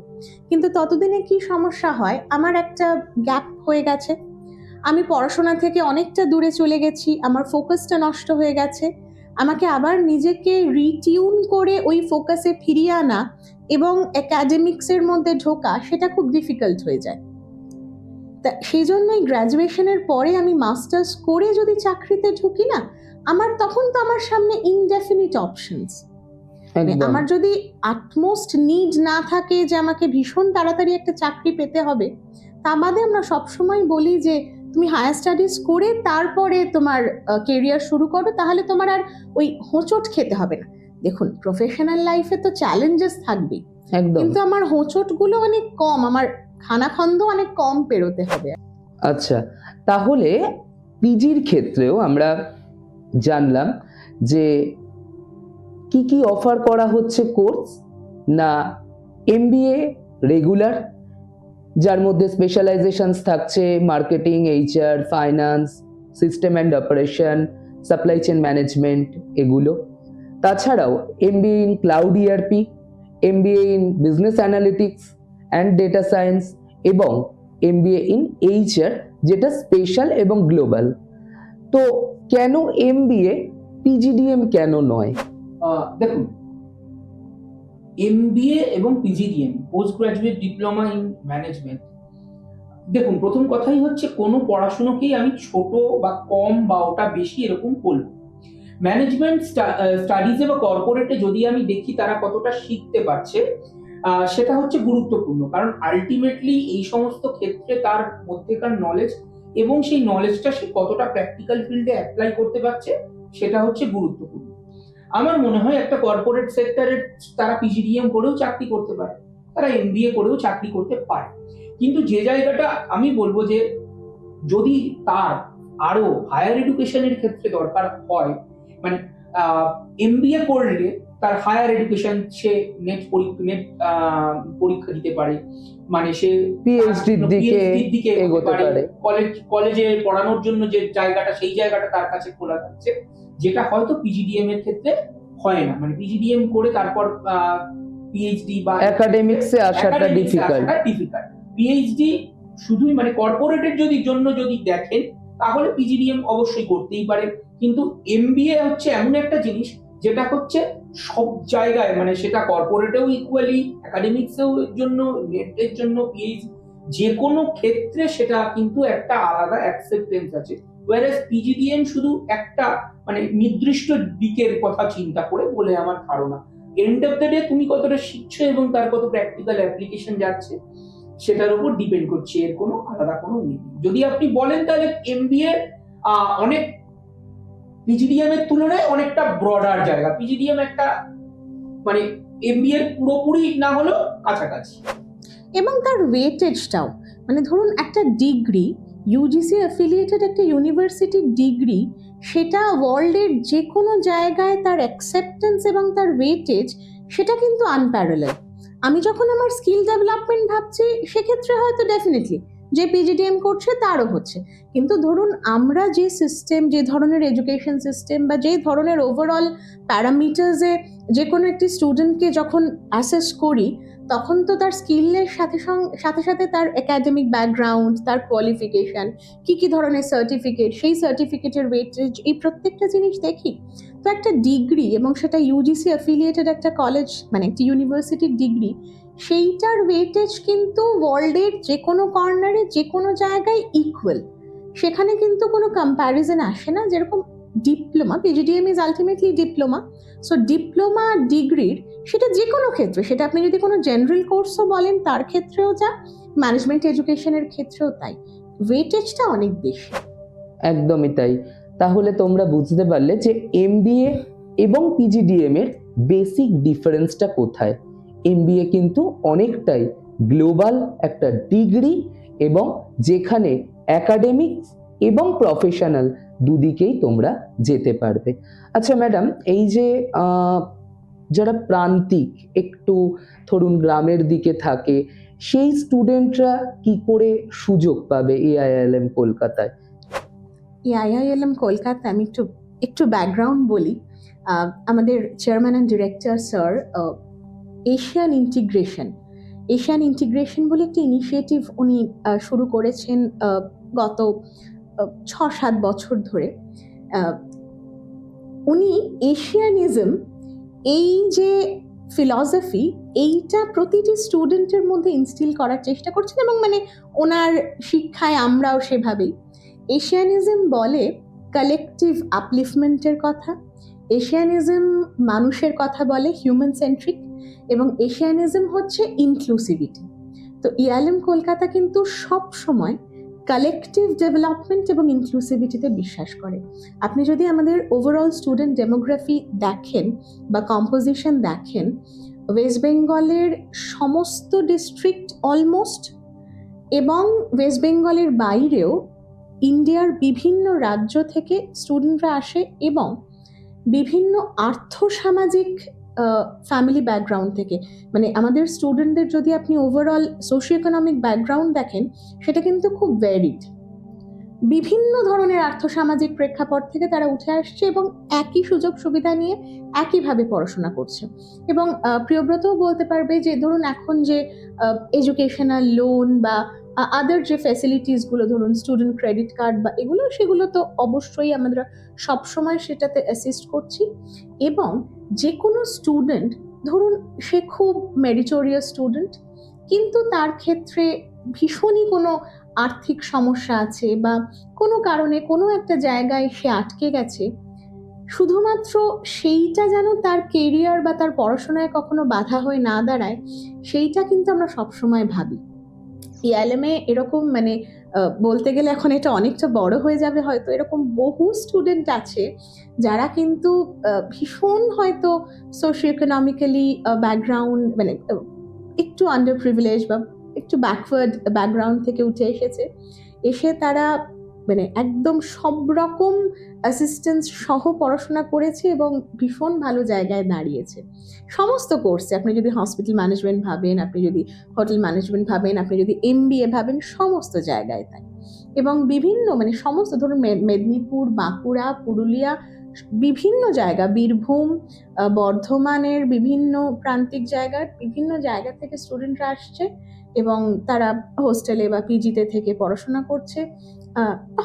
কিন্তু ততদিনে কি সমস্যা হয়, আমার একটা গ্যাপ হয়ে গেছে, আমি পড়াশোনা থেকে অনেকটা দূরে চলে গেছি, আমার ফোকাসটা নষ্ট হয়ে গেছে। আমাকে আবার নিজেকে রিটিউন করে ওই ফোকাসে ফিরিয়ে আনা এবং একাডেমিক্সের মধ্যে ঢোকা, সেটা খুব ডিফিকাল্ট হয়ে যায়। তা সেই জন্যই গ্র্যাজুয়েশনের পরে আমি মাস্টার্স করে যদি চাকরিতে ঢুকি না, আমার তখন তো আমার সামনে ইনডেফিনিট অপশনস। একদম আমার যদি আটমোস্ট নিড না থাকে যে আমাকে ভীষণ তাড়াতাড়ি একটা চাকরি পেতে হবে, তা বাদে আমরা সবসময় বলি যে তুমি হায়ার স্টাডিজ করে তারপরে তোমার কেরিয়ার শুরু করো, তাহলে তোমার আর ওই হোঁচট খেতে হবে না। দেখুন, প্রফেশনাল লাইফে তো চ্যালেঞ্জেস থাকবেই, একদম। কিন্তু আমার হোঁচটগুলো অনেক কম, আমার খানাখন্দ অনেক কম পেরোতে হবে। আচ্ছা, তাহলে পিজির ক্ষেত্রেও আমরা জানলাম যে কি কি অফার করা হচ্ছে কোর্স, না এমবিএ রেগুলার যার মধ্যে স্পেশালাইজেশনস থাকছে marketing, HR, finance, system and operation, supply chain management, এগুলো। তাছাড়াও MBA in cloud ERP, MBA in business analytics and data science এবং এমবিএ ইন এইচআর, যেটা স্পেশাল এবং গ্লোবাল। তো কেন এমবিএ, পিজিডিএম কেন নয়? দেখুন, এমবিএ এবং PGDM, post graduate diploma in management, দেখুন প্রথম কথাই হচ্ছে কোনো পড়াশুনোকেই আমি ছোট বা কম বা ওটা বেশি এরকম বলবো। ম্যানেজমেন্ট স্টাডিজে বা কর্পোরেটে যদি আমি দেখি তারা কতটা শিখতে পারছে, সেটা হচ্ছে গুরুত্বপূর্ণ, কারণ আলটিমেটলি এই সমস্ত ক্ষেত্রে তার মধ্যেকার নলেজ এবং সেই নলেজটা সে কতটা প্র্যাকটিক্যাল ফিল্ডে অ্যাপ্লাই করতে পারছে, সেটা হচ্ছে গুরুত্বপূর্ণ। আমার মনে হয় একটা কর্পোরেট সেক্টরের তারা পিজিডিএম করেও চাকরি করতে পারে, তারা এমবিএ করেও চাকরি করতে পারে, কিন্তু যে জায়গাটা আমি বলবো যে যদি তার আরো হায়ার এডুকেশনের ক্ষেত্রে দরকার হয়, মানে এমবিএ করলে তার হায়ার এডুকেশন সে নেট পরীক্ষা দিতে পারে, মানে সে পিএইচডির দিকে এগোতে পারে। কলেজে পড়ানোর জন্য যে জায়গাটা, সেই জায়গাটা তার কাছে খোলা থাকছে, যেটা হয়তো পিজিডিএম এর ক্ষেত্রে হয় না। মানে পিজিডিএম করে তারপর পিএইচডি বা একাডেমিক্সে আসাটা ডিফিকাল্ট। পিএইচডি শুধুই মানে কর্পোরেটের জন্য যদি দেখেন, তাহলে পিজিডিএম অবশ্যই করতেই পারে, কিন্তু এমবিএ হচ্ছে এমন একটা জিনিস যেটা হচ্ছে সব জায়গায়, মানে সেটা কর্পোরেটেও ইকুয়ালি, একাডেমিক্সেও জন্য, নেটের জন্য, পিএইচডি, যে কোনো ক্ষেত্রে সেটা কিন্তু একটা আলাদা অ্যাকসেপ্টেন্স আছে। ওয়ারেস পিজিডিএম শুধু একটা মানে নির্দিষ্ট দিকের কথা চিন্তা করে বলে আমার ধারণা। এন্ড অফ দ্য ডে তুমি কতটা শিখছো এবং তার কত প্র্যাকটিক্যাল অ্যাপ্লিকেশন যাচ্ছে, সেটার উপর ডিপেন্ড করছে, এর কোনো আলাদা কোনো ইয়ে নেই। যদি আপনি বলেন তাহলে এমবিএ অনেক পিজিডিএম এর তুলনায় অনেকটা ব্রডার জায়গা। পিজিডিএম একটা মানে এমবিএ এর পুরোপুরি না হলেও কাছাকাছি, এবং তার ওয়েটেজটাও, মানে ধরুন একটা ডিগ্রি, ইউজিসি অ্যাফিলিয়েটেড একটা ইউনিভার্সিটির ডিগ্রি, সেটা ওয়ার্ল্ডের যে কোনো জায়গায় তার অ্যাকসেপ্টেন্স এবং তার ওয়েটেজ সেটা কিন্তু আনপ্যারালাল। আমি যখন আমার স্কিল ডেভেলপমেন্ট ভাবছি, সেক্ষেত্রে হয়তো ডেফিনেটলি যে পিজিডিএম করছে তারও হচ্ছে, কিন্তু ধরুন আমরা যে সিস্টেম, যে ধরনের এডুকেশন সিস্টেম বা যে ধরনের ওভারঅল প্যারামিটার্সে যে কোনো একটি স্টুডেন্টকে যখন অ্যাসেস করি, তখন তো তার স্কিলের সাথে সাথে তার একাডেমিক ব্যাকগ্রাউন্ড, তার কোয়ালিফিকেশন, কি ধরনের সার্টিফিকেট, সেই সার্টিফিকেটের ওয়েটেজ, এই প্রত্যেকটা জিনিস দেখি। তো একটা ডিগ্রি, এবং সেটা ইউজিসি অ্যাফিলিয়েটেড একটা কলেজ মানে একটা ইউনিভার্সিটির ডিগ্রি, সেইটার ওয়েটেজ কিন্তু ওয়ার্ল্ডের যে কোনো কর্নারে, যে কোনো জায়গায় ইকুয়াল। সেখানে কিন্তু কোনো কম্প্যারিজন আসে না। যেরকম diploma, PGDM is ultimately diploma, so diploma ডিগ্রির সেটা যে কোনো ক্ষেত্রে, সেটা আপনি যদি কোনো জেনারেল কোর্সও বলেন তার ক্ষেত্রেও যা, ম্যানেজমেন্ট এডুকেশনের ক্ষেত্রেও তাই, ওয়েটেজটা অনেক বেশি। একদমই তাই। তাহলে তোমরা বুঝতে পারলে যে এমবিএ এবং পিজিডিএম এর বেসিক ডিফারেন্সটা কোথায়। MBA কিন্তু অনেকটাই গ্লোবাল একটা ডিগ্রি, এবং যেখানে একাডেমিক এবং প্রফেশনাল দুদিকেই তোমরা যেতে পারবে। আচ্ছা ম্যাডাম, এই যে যারা প্রান্তিক, একটু ধরুন গ্রামের দিকে থাকে, সেই স্টুডেন্টরা কি করে সুযোগ পাবে AIILM কলকাতায়? AIILM কলকাতা, আমি একটু ব্যাকগ্রাউন্ড বলি। আমাদের chairman and director sir Asian integration বলে একটি ইনিশিয়েটিভ উনি শুরু করেছেন গত 6-7 বছর ধরে। উনি এশিয়ানিজম, এই যে ফিলসফি, এইটা প্রতিটি স্টুডেন্টের মধ্যে ইনস্টিল করার চেষ্টা করছেন, এবং মানে ওনার শিক্ষায় আমরাও সেভাবেই। এশিয়ানিজম বলে কালেকটিভ আপলিফমেন্টের কথা, এশিয়ানিজম মানুষের কথা বলে, হিউম্যান সেন্ট্রিক, এবং এশিয়ানিজম হচ্ছে ইনক্লুসিভিটি। তো AIILM কলকাতা কিন্তু সব সময় কালেকটিভ ডেভেলপমেন্ট এবং ইনক্লুসিভিটিতে বিশ্বাস করে। আপনি যদি আমাদের ওভারঅল স্টুডেন্ট ডেমোগ্রাফি দেখেন বা কম্পোজিশন দেখেন, ওয়েস্ট বেঙ্গলের সমস্ত ডিস্ট্রিক্ট অলমোস্ট, এবং ওয়েস্ট বেঙ্গলের বাইরেও ইন্ডিয়ার বিভিন্ন রাজ্য থেকে স্টুডেন্টরা আসে, এবং বিভিন্ন আর্থসামাজিক ফ্যামিলি ব্যাকগ্রাউন্ড থেকে। মানে আমাদের স্টুডেন্টদের যদি আপনি ওভারঅল সোশিও ইকোনমিক ব্যাকগ্রাউন্ড দেখেন, সেটা কিন্তু খুব ভ্যারিড। বিভিন্ন ধরনের আর্থসামাজিক প্রেক্ষাপট থেকে তারা উঠে আসছে, এবং একই সুযোগ সুবিধা নিয়ে একইভাবে পড়াশোনা করছে। এবং প্রিয়ব্রতও বলতে পারবে যে ধরুন এখন যে এডুকেশনাল লোন বা আদার যে ফ্যাসিলিটিসগুলো, ধরুন স্টুডেন্ট ক্রেডিট কার্ড বা সেগুলো তো অবশ্যই আমরা সবসময় সেটাতে অ্যাসিস্ট করছি। এবং যে কোনো স্টুডেন্ট, ধরুন সে খুব মেরিটোরিয়াস স্টুডেন্ট, কিন্তু তার ক্ষেত্রে ভীষণই কোনো আর্থিক সমস্যা আছে বা কোনো কারণে কোনো একটা জায়গায় সে আটকে গেছে, শুধুমাত্র সেইটা যেন তার কেরিয়ার বা তার পড়াশোনায় কখনো বাধা হয়ে না দাঁড়ায়, সেইটা কিন্তু আমরা সবসময় ভাবি। AIILM এ এরকম মানে বলতে গেলে এখন এটা অনেকটা বড় হয়ে যাবে হয়তো, এরকম বহু স্টুডেন্ট আছে যারা কিন্তু ভীষণ হয়তো সোশিও ইকোনমিক্যালি ব্যাকগ্রাউন্ড, মানে একটু আন্ডার প্রিভিলেজ বা একটু ব্যাকওয়ার্ড ব্যাকগ্রাউন্ড থেকে উঠে এসে তারা মানে একদম সব রকম অ্যাসিস্ট্যান্স সহ পড়াশোনা করেছে এবং ভীষণ ভালো জায়গায় দাঁড়িয়েছে সমস্ত কোর্সে। আপনি যদি হসপিটাল ম্যানেজমেন্ট ভাবেন, আপনি যদি হোটেল ম্যানেজমেন্ট ভাবেন, আপনি যদি MBA ভাবেন, সমস্ত জায়গায় তাই। এবং বিভিন্ন মানে সমস্ত, ধরুন মেদিনীপুর, বাঁকুড়া, পুরুলিয়া, বিভিন্ন জায়গা, বীরভূম, বর্ধমানের বিভিন্ন প্রান্তিক জায়গার বিভিন্ন জায়গা থেকে স্টুডেন্টরা আসছে, এবং তারা হোস্টেলে বা পিজিতে থেকে পড়াশোনা করছে।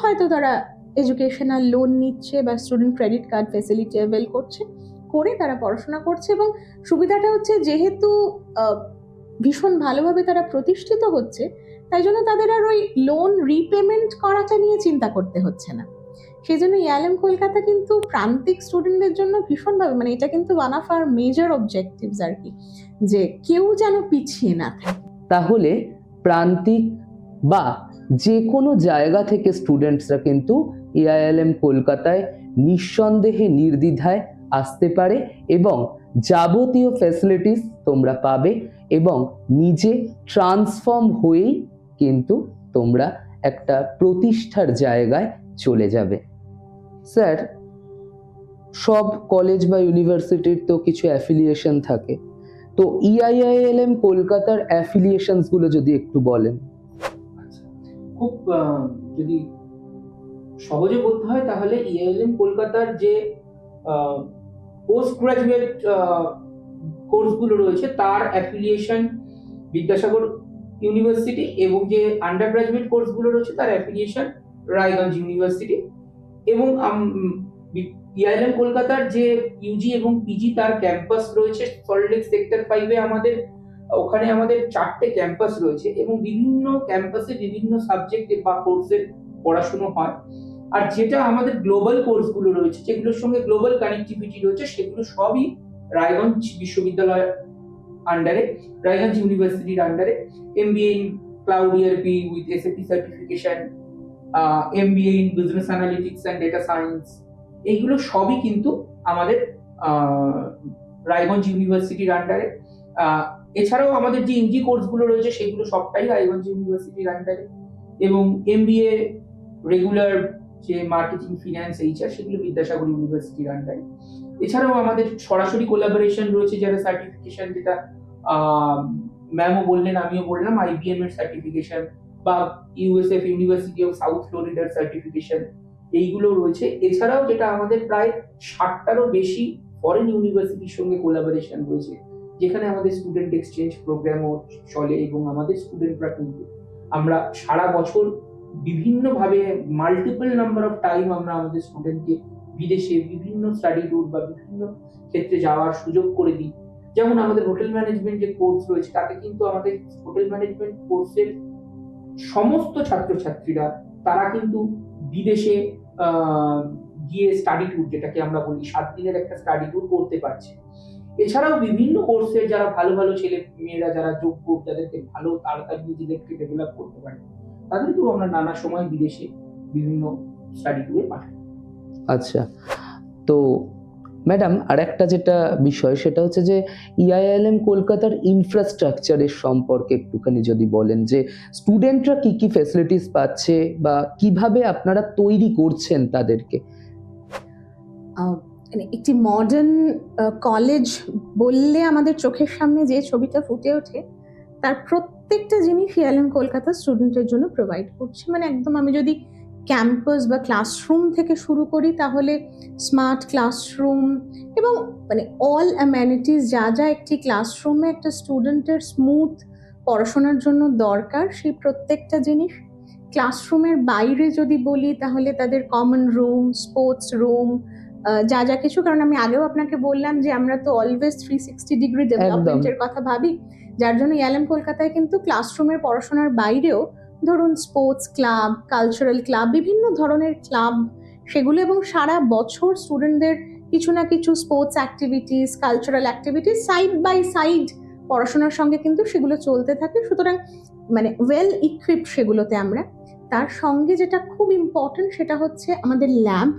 হয়তো তারা এডুকেশনাল লোন নিচ্ছে বা student credit card facility avail করে তারা পড়াশোনা করছে। এবং সুবিধাটা হচ্ছে, যেহেতু ভীষণ ভালোভাবে তারা প্রতিষ্ঠিত হচ্ছে, তাই জন্য তাদের আর ওই লোন রিপেমেন্ট করাটা নিয়ে চিন্তা করতে হচ্ছে না। সেই জন্য AIILM কলকাতা কিন্তু প্রান্তিক স্টুডেন্টদের জন্য ভীষণভাবে, মানে এটা কিন্তু one of our major objectives আর কি, যে কেউ যেন পিছিয়ে না থাকে। তাহলে প্রান্তিক বা যে কোনো জায়গা থেকে স্টুডেন্টসরা কিন্তু AIILM কলকাতায় নিঃসন্দেহে নির্দ্বিধায় আসতে পারে, এবং যাবতীয় ফ্যাসিলিটিস তোমরা পাবে, এবং নিজে ট্রান্সফর্ম হয়েই কিন্তু তোমরা একটা প্রতিষ্ঠার জায়গায় চলে যাবে। স্যার, সব কলেজ বা ইউনিভার্সিটির তো কিছু অ্যাফিলিয়েশন থাকে, তো AIILM কলকাতার অ্যাফিলিয়েশনস গুলো যদি একটু বলেন। খুব যদি সহজে বলতে হয় তাহলে AIILM কলকাতার যে পোস্ট গ্রাজুয়েট কোর্সগুলো রয়েছে তার অ্যাফিলিয়েশন বিদ্যাসাগর ইউনিভার্সিটি, এবং যে আন্ডার গ্রাজুয়েট কোর্সগুলো রয়েছে তার অ্যাফিলিয়েশন রায়গঞ্জ ইউনিভার্সিটি। এবং AIILM কলকাতার যে ইউজি এবং পিজি তার ক্যাম্পাস রয়েছে সল্টলেক সেক্টর 5-এ। ওখানে আমাদের 4টে ক্যাম্পাস রয়েছে, এবং বিভিন্ন ক্যাম্পাসে বিভিন্ন সাবজেক্টে বা কোর্সে পড়াশোনা হয়। আর যেটা আমাদের গ্লোবাল কোর্সগুলো রয়েছে, যেগুলোর সঙ্গে গ্লোবাল কানেক্টিভিটি রয়েছে, সেগুলো সবই রায়গঞ্জ বিশ্ববিদ্যালয়ের আন্ডারে, রায়গঞ্জ ইউনিভার্সিটির আন্ডারে। MBA in Cloud ERP with SAP certification, MBA in Business Analytics and Data Science, এইগুলো সবই কিন্তু আমাদের রায়গঞ্জ ইউনিভার্সিটির আন্ডারে। এছাড়াও আমাদের যে ইউজি কোর্সগুলো রয়েছে সেগুলো সবটাই রায়গঞ্জ ইউনিভার্সিটির আন্ডারে, এবং এমবিএ রেগুলার যে মার্কেটিং, ফিন্যান্স, এইচআর সেগুলো বিদ্যাসাগর ইউনিভার্সিটির আন্ডারে। এছাড়াও আমাদের সরাসরি কোলাবোরেশন রয়েছে, যারা সার্টিফিকেশন, যেটা ম্যামও বললেন, আমিও বললাম, আইবিএম এর সার্টিফিকেশন বা ইউএসএফ, ইউনিভার্সিটি অফ সাউথ ফ্লোরিডার সার্টিফিকেশন, এইগুলো রয়েছে। এছাড়াও যেটা আমাদের প্রায় 60টারও বেশি ফরেন ইউনিভার্সিটির সঙ্গে কোলাবোরেশন রয়েছে, যেখানে আমাদের স্টুডেন্ট এক্সচেঞ্জ প্রোগ্রামও চলে, এবং আমাদের স্টুডেন্টরা কিন্তু আমরা সারা বছর বিভিন্নভাবে মাল্টিপল নাম্বার অফ টাইম আমরা আমাদের স্টুডেন্টকে বিদেশে বিভিন্ন স্টাডি ট্যুর বা বিভিন্ন ক্ষেত্রে যাওয়ার সুযোগ করে দিই। যেমন আমাদের হোটেল ম্যানেজমেন্ট যে কোর্স রয়েছে, তাতে কিন্তু আমাদের হোটেল ম্যানেজমেন্ট কোর্সের সমস্ত ছাত্রছাত্রীরা তারা কিন্তু বিদেশে গিয়ে স্টাডি ট্যুর, যেটাকে আমরা বলি 7 দিনের একটা স্টাডি ট্যুর করতে পারছে। এছাড়াও বিভিন্ন কোর্সের যারা ভালো ভালো ছেলে মেয়েরা, যারা যোগ্য, যাদেরকে ভালো তাড়াতাড়ি নিজেদেরকে ডেভেলপ করতে পারে, তাদেরকেও আমরা নানা সময় বিদেশে বিভিন্ন স্টাডি ট্যুরে পাঠাই। আচ্ছা, তো ম্যাডাম আর একটা যেটা বিষয়, সেটা হচ্ছে যে ইআইএলএম কলকাতার ইনফ্রাস্ট্রাকচারের সম্পর্কে একটুখানি যদি বলেন, যে স্টুডেন্টরা কি কি ফ্যাসিলিটিস পাচ্ছে বা কিভাবে আপনারা তৈরি করছেন তাদেরকে। মানে একটি মডার্ন কলেজ বললে আমাদের চোখের সামনে যে ছবিটা ফুটে ওঠে, তার প্রত্যেকটা জিনিস ইআইএলএম কলকাতা স্টুডেন্টের জন্য প্রোভাইড করছে। মানে একদম আমি যদি ক্যাম্পাস বা ক্লাসরুম থেকে শুরু করি, তাহলে স্মার্ট ক্লাসরুম এবং মানে অল অ্যামেনিটিস, যা যা একটি ক্লাসরুমে একটা স্টুডেন্টের স্মুথ পড়াশোনার জন্য দরকার, সেই প্রত্যেকটা জিনিস। ক্লাসরুমের বাইরে যদি বলি, তাহলে তাদের কমন রুম, স্পোর্টস রুম, যা যা কিছু, কারণ আমি আগেও আপনাকে বললাম যে আমরা তো অলওয়েজ 360 ডিগ্রি ডেভেলপমেন্টের কথা ভাবি, যার জন্য ইআইএলএম কলকাতায় কিন্তু ক্লাসরুমের পড়াশোনার বাইরেও ধরুন স্পোর্টস ক্লাব, কালচারাল ক্লাব, বিভিন্ন ধরনের ক্লাব সেগুলো, এবং সারা বছর স্টুডেন্টদের কিছু না কিছু sports activities, cultural activities side by side পড়াশোনার সঙ্গে কিন্তু সেগুলো চলতে থাকে। সুতরাং মানে ওয়েল ইকুইপড সেগুলোতে আমরা। তার সঙ্গে যেটা খুব ইম্পর্টেন্ট, সেটা হচ্ছে আমাদের ল্যাব,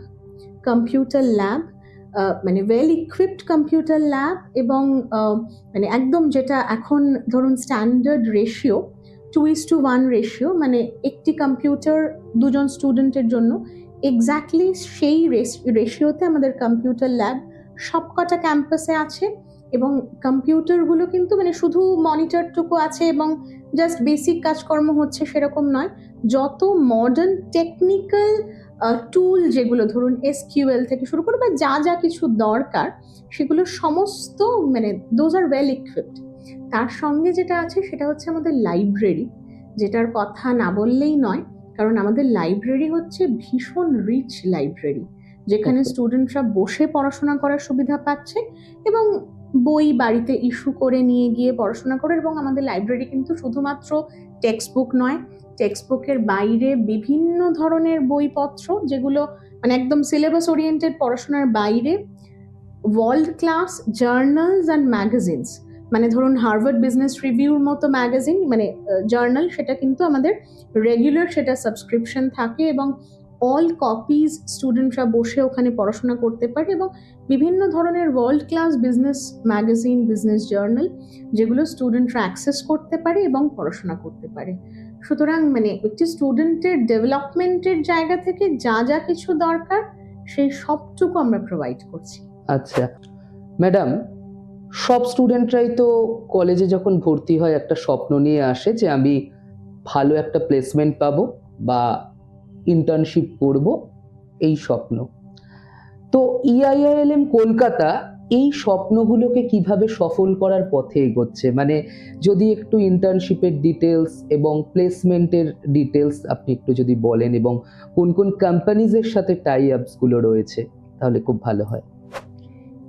কম্পিউটার ল্যাব, মানে ওয়েল ইকুইপড কম্পিউটার ল্যাব, এবং মানে একদম যেটা এখন ধরুন স্ট্যান্ডার্ড রেশিও 2:1 রেশিও, মানে একটি কম্পিউটার 2জন স্টুডেন্টের জন্য, এক্স্যাক্টলি সেই রেশিওতে আমাদের কম্পিউটার ল্যাব সবকটা ক্যাম্পাসে আছে। এবং কম্পিউটারগুলো কিন্তু মানে শুধু মনিটরটুকু আছে এবং জাস্ট বেসিক কাজকর্ম হচ্ছে সেরকম নয়, যত মডার্ন টেকনিক্যাল টুল যেগুলো ধরুন এসকিউএল থেকে শুরু করে বা যা যা কিছু দরকার, সেগুলো সমস্ত মানে দোজ আর ওয়েল ইকুইপড। তার সঙ্গে যেটা আছে সেটা হচ্ছে আমাদের লাইব্রেরি, যেটার কথা না বললেই নয়, কারণ আমাদের লাইব্রেরি হচ্ছে ভীষণ রিচ লাইব্রেরি, যেখানে স্টুডেন্টরা বসে পড়াশোনা করার সুবিধা পাচ্ছে এবং বই বাড়িতে ইস্যু করে নিয়ে গিয়ে পড়াশোনা করে। এবং আমাদের লাইব্রেরি কিন্তু শুধুমাত্র টেক্সট বুক নয়, টেক্সট বুকের বাইরে বিভিন্ন ধরনের বইপত্র, যেগুলো মানে একদম সিলেবাস ওরিয়েন্টেড পড়াশোনার বাইরে, world class journals and magazines, মানে ধরুন হার্ভার্ড বিজনেস রিভিউর মতো ম্যাগাজিন মানে জার্নাল, সেটা কিন্তু আমাদের রেগুলার সেটা সাবস্ক্রিপশন থাকে, এবং অল কপিজ স্টুডেন্টরা বসে ওখানে পড়াশোনা করতে পারে। এবং বিভিন্ন ধরনের world class business magazine, business journal, যেগুলো স্টুডেন্টরা অ্যাক্সেস করতে পারে এবং পড়াশোনা করতে পারে। সুতরাং মানে একটি স্টুডেন্টের ডেভেলপমেন্টের জায়গা থেকে যা যা কিছু দরকার, সেই সবটুকু আমরা প্রোভাইড করছি। আচ্ছা ম্যাডাম, সব স্টুডেন্টরাই তো কলেজে যখন ভর্তি হয় একটা স্বপ্ন নিয়ে আসে যে আমি ভালো একটা প্লেসমেন্ট পাবো বা ইন্টার্নশিপ করব, এই স্বপ্ন। তো ইআইআইএলএম কলকাতা এই স্বপ্নগুলোকে কিভাবে সফল করার পথে এগোচ্ছে, মানে যদি একটু ইন্টার্নশিপের ডিটেলস এবং প্লেসমেন্টের ডিটেলস আপনি একটু যদি বলেন, এবং কোন কোন কোম্পানিজের সাথে টাই আপসগুলো রয়েছে, তাহলে খুব ভালো হয়।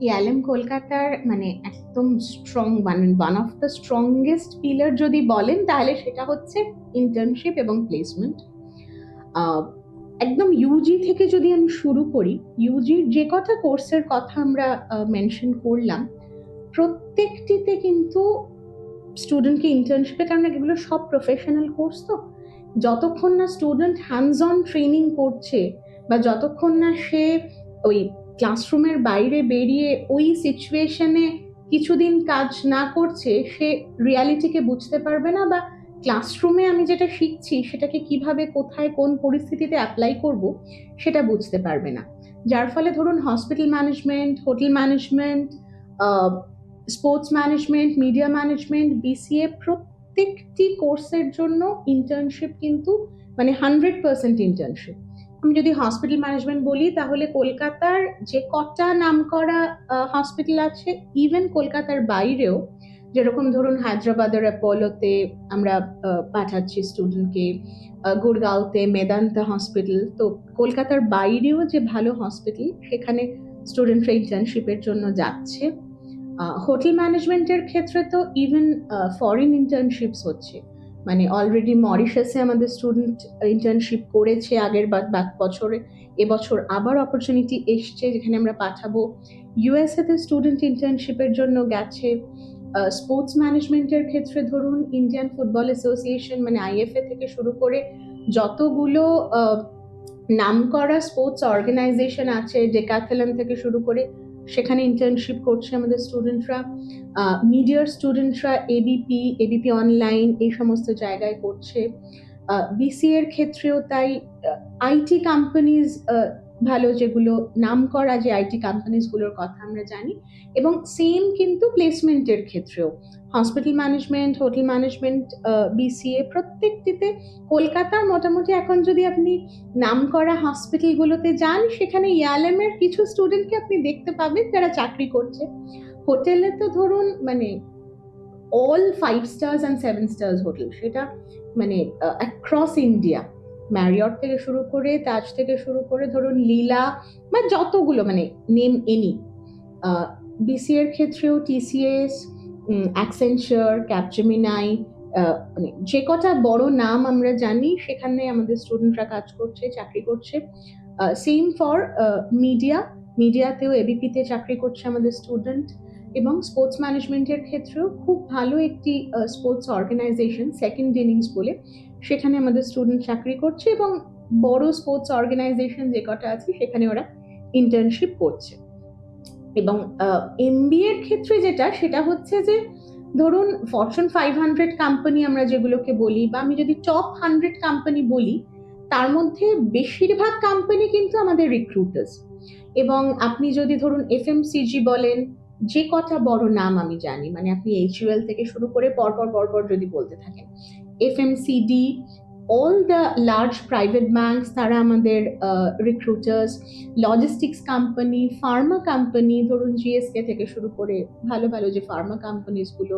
ইআইএলএম কলকাতার মানে একদম strong, one of the strongest pillar যদি বলেন, তাহলে সেটা হচ্ছে ইন্টার্নশিপ এবং প্লেসমেন্ট। একদম ইউজি থেকে যদি আমি শুরু করি, ইউজির যে কটা কোর্সের কথা আমরা মেনশন করলাম, প্রত্যেকটিতে কিন্তু স্টুডেন্টকে ইন্টার্নশিপে, কারণ এগুলো সব প্রফেশনাল কোর্স, তো যতক্ষণ না স্টুডেন্ট হ্যান্ডস অন ট্রেনিং করছে বা যতক্ষণ না সে ওই ক্লাসরুমের বাইরে বেরিয়ে ওই সিচুয়েশনে কিছুদিন কাজ না করছে সে রিয়ালিটিকে বুঝতে পারবে না, বা ক্লাসরুমে আমি যেটা শিখছি সেটাকে কিভাবে, কোথায়, কোন পরিস্থিতিতে অ্যাপ্লাই করব সেটা বুঝতে পারবে না। যার ফলে ধরুন hospital management, hotel management, sports management, media management, BCA প্রত্যেকটি কোর্সের জন্য ইন্টার্নশিপ কিন্তু মানে 100% ইন্টার্নশিপ। আমি যদি হসপিটাল ম্যানেজমেন্ট বলি তাহলে কলকাতার যে কটা নামকরা হসপিটাল আছে, ইভেন কলকাতার বাইরেও, যেরকম ধরুন হায়দ্রাবাদের অ্যাপোলোতে আমরা পাঠাচ্ছি স্টুডেন্টকে, গুড়গাঁওতে মেদান্তা হসপিটাল, তো কলকাতার বাইরেও যে ভালো হসপিটাল সেখানে স্টুডেন্টরা ইন্টার্নশিপের জন্য যাচ্ছে। হোটেল ম্যানেজমেন্টের ক্ষেত্রে তো ইভেন ফরেন ইন্টার্নশিপস হচ্ছে, মানে অলরেডি মরিশাসে আমাদের স্টুডেন্ট ইন্টার্নশিপ করেছে আগের বছরে, এবছর আবার অপরচুনিটি এসছে যেখানে আমরা পাঠাবো। ইউএসএ তে স্টুডেন্ট ইন্টার্নশিপের জন্য গেছে। স্পোর্টস ম্যানেজমেন্টের ক্ষেত্রে ধরুন ইন্ডিয়ান ফুটবল অ্যাসোসিয়েশন মানে আইএফএ থেকে শুরু করে যতগুলো নামকরা স্পোর্টস অর্গানাইজেশন আছে, ডেকাথলন থেকে শুরু করে, সেখানে ইন্টার্নশিপ করছে আমাদের স্টুডেন্টরা। মিডিয়ার স্টুডেন্টরা এবিপি অনলাইন এই সমস্ত জায়গায় করছে। বিসিএ এর ক্ষেত্রেও তাই। আইটি কোম্পানিজ, ভালো যেগুলো নামকরা যে আইটি কোম্পানিজগুলোর কথা আমরা জানি, এবং সেম কিন্তু প্লেসমেন্টের ক্ষেত্রেও hospital management, hotel management, BCA প্রত্যেকটিতে কলকাতার মোটামুটি এখন যদি আপনি নামকরা হসপিটালগুলোতে যান সেখানে ইয়ালএম এর কিছু স্টুডেন্টকে আপনি দেখতে পাবেন যারা চাকরি করছে। হোটেলে তো ধরুন মানে all 5 stars and 7 stars hotel, সেটা মানে অ্যাক্রস ইন্ডিয়া, ম্যারিয়ট থেকে শুরু করে, তাজ থেকে শুরু করে ধরুন লীলা বা যতগুলো মানে নেম এনি। বিসিএ এর ক্ষেত্রেও টিসিএস, অ্যাকসেঞ্চার, ক্যাপজেমিনাই, মানে যে কটা বড় নাম আমরা জানি সেখানে আমাদের স্টুডেন্টরা কাজ করছে, চাকরি করছে। সেম ফর মিডিয়াতেও এবিপিতে চাকরি করছে আমাদের স্টুডেন্ট। এবং স্পোর্টস ম্যানেজমেন্টের ক্ষেত্রেও খুব ভালো একটি স্পোর্টস অর্গানাইজেশন সেকেন্ড ইনিংস বলে, সেখানে আমাদের স্টুডেন্ট চাকরি করছে, এবং বড় স্পোর্টস অর্গানাইজেশন যে কটা আছে সেখানে ওরা ইন্টার্নশিপ করছে। এবং এমবিএ এর ক্ষেত্রে সেটা হচ্ছে যে ধরুন ফরচুন 500 কোম্পানি আমরা যেগুলোকে বলি, বা আমি যদি টপ 100 কোম্পানি বলি, তার মধ্যে বেশিরভাগ কোম্পানি কিন্তু আমাদের রিক্রুটার্স। এবং আপনি যদি ধরুন এফএমসিজি বলেন, যে কটা বড় নাম আমি জানি, মানে আপনি এইচইউএল থেকে শুরু করে পরপর যদি বলতে থাকেন, এফএমসিডি, all the large private banks তারা আমাদের recruiters, logistics company, Pharma company, ধরুন জিএসকে থেকে শুরু করে ভালো ভালো যে ফার্মা কোম্পানিজগুলো,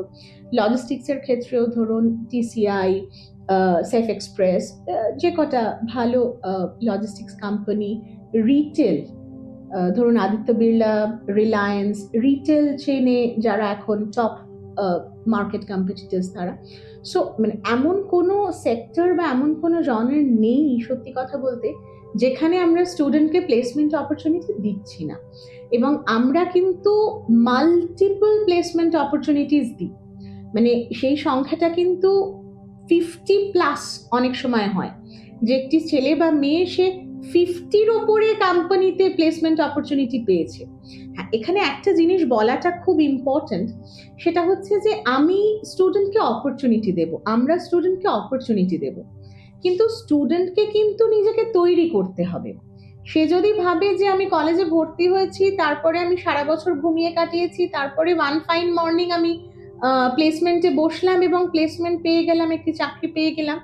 লজিস্টিক্সের ক্ষেত্রেও ধরুন টিসিআই, সেফ এক্সপ্রেস, যে কটা ভালো লজিস্টিক্স কোম্পানি, রিটেল ধরুন আদিত্য বিড়লা, রিলায়েন্স, রিটেল চেনে যারা এখন টপ মার্কেট কম্পিটিটরস তারা। সো মানে এমন কোনো সেক্টর বা এমন কোনো জনের নেই সত্যি কথা বলতে যেখানে আমরা স্টুডেন্টকে প্লেসমেন্ট অপরচুনিটি দিচ্ছি না। এবং আমরা কিন্তু মাল্টিপল প্লেসমেন্ট অপরচুনিটিস দিই, মানে সেই সংখ্যাটা কিন্তু 50+ অনেক সময় হয় যে একটি ছেলে বা মেয়ে সে 50-র ওপরে কোম্পানিতে প্লেসমেন্ট অপরচুনিটি পেয়েছে। হ্যাঁ, এখানে একটা জিনিস বলাটা খুব ইম্পর্টেন্ট, সেটা হচ্ছে যে আমি স্টুডেন্টকে অপরচুনিটি দেব, আমরা স্টুডেন্টকে অপরচুনিটি দেব, কিন্তু স্টুডেন্টকে কিন্তু নিজেকে তৈরি করতে হবে। সে যদি ভাবে যে আমি কলেজে ভর্তি হয়েছি, তারপরে আমি সারা বছর ঘুমিয়ে কাটিয়েছি, তারপরে ওয়ান ফাইন মর্নিং আমি প্লেসমেন্টে বসলাম এবং প্লেসমেন্ট পেয়ে গেলাম, একটি চাকরি পেয়ে গেলাম,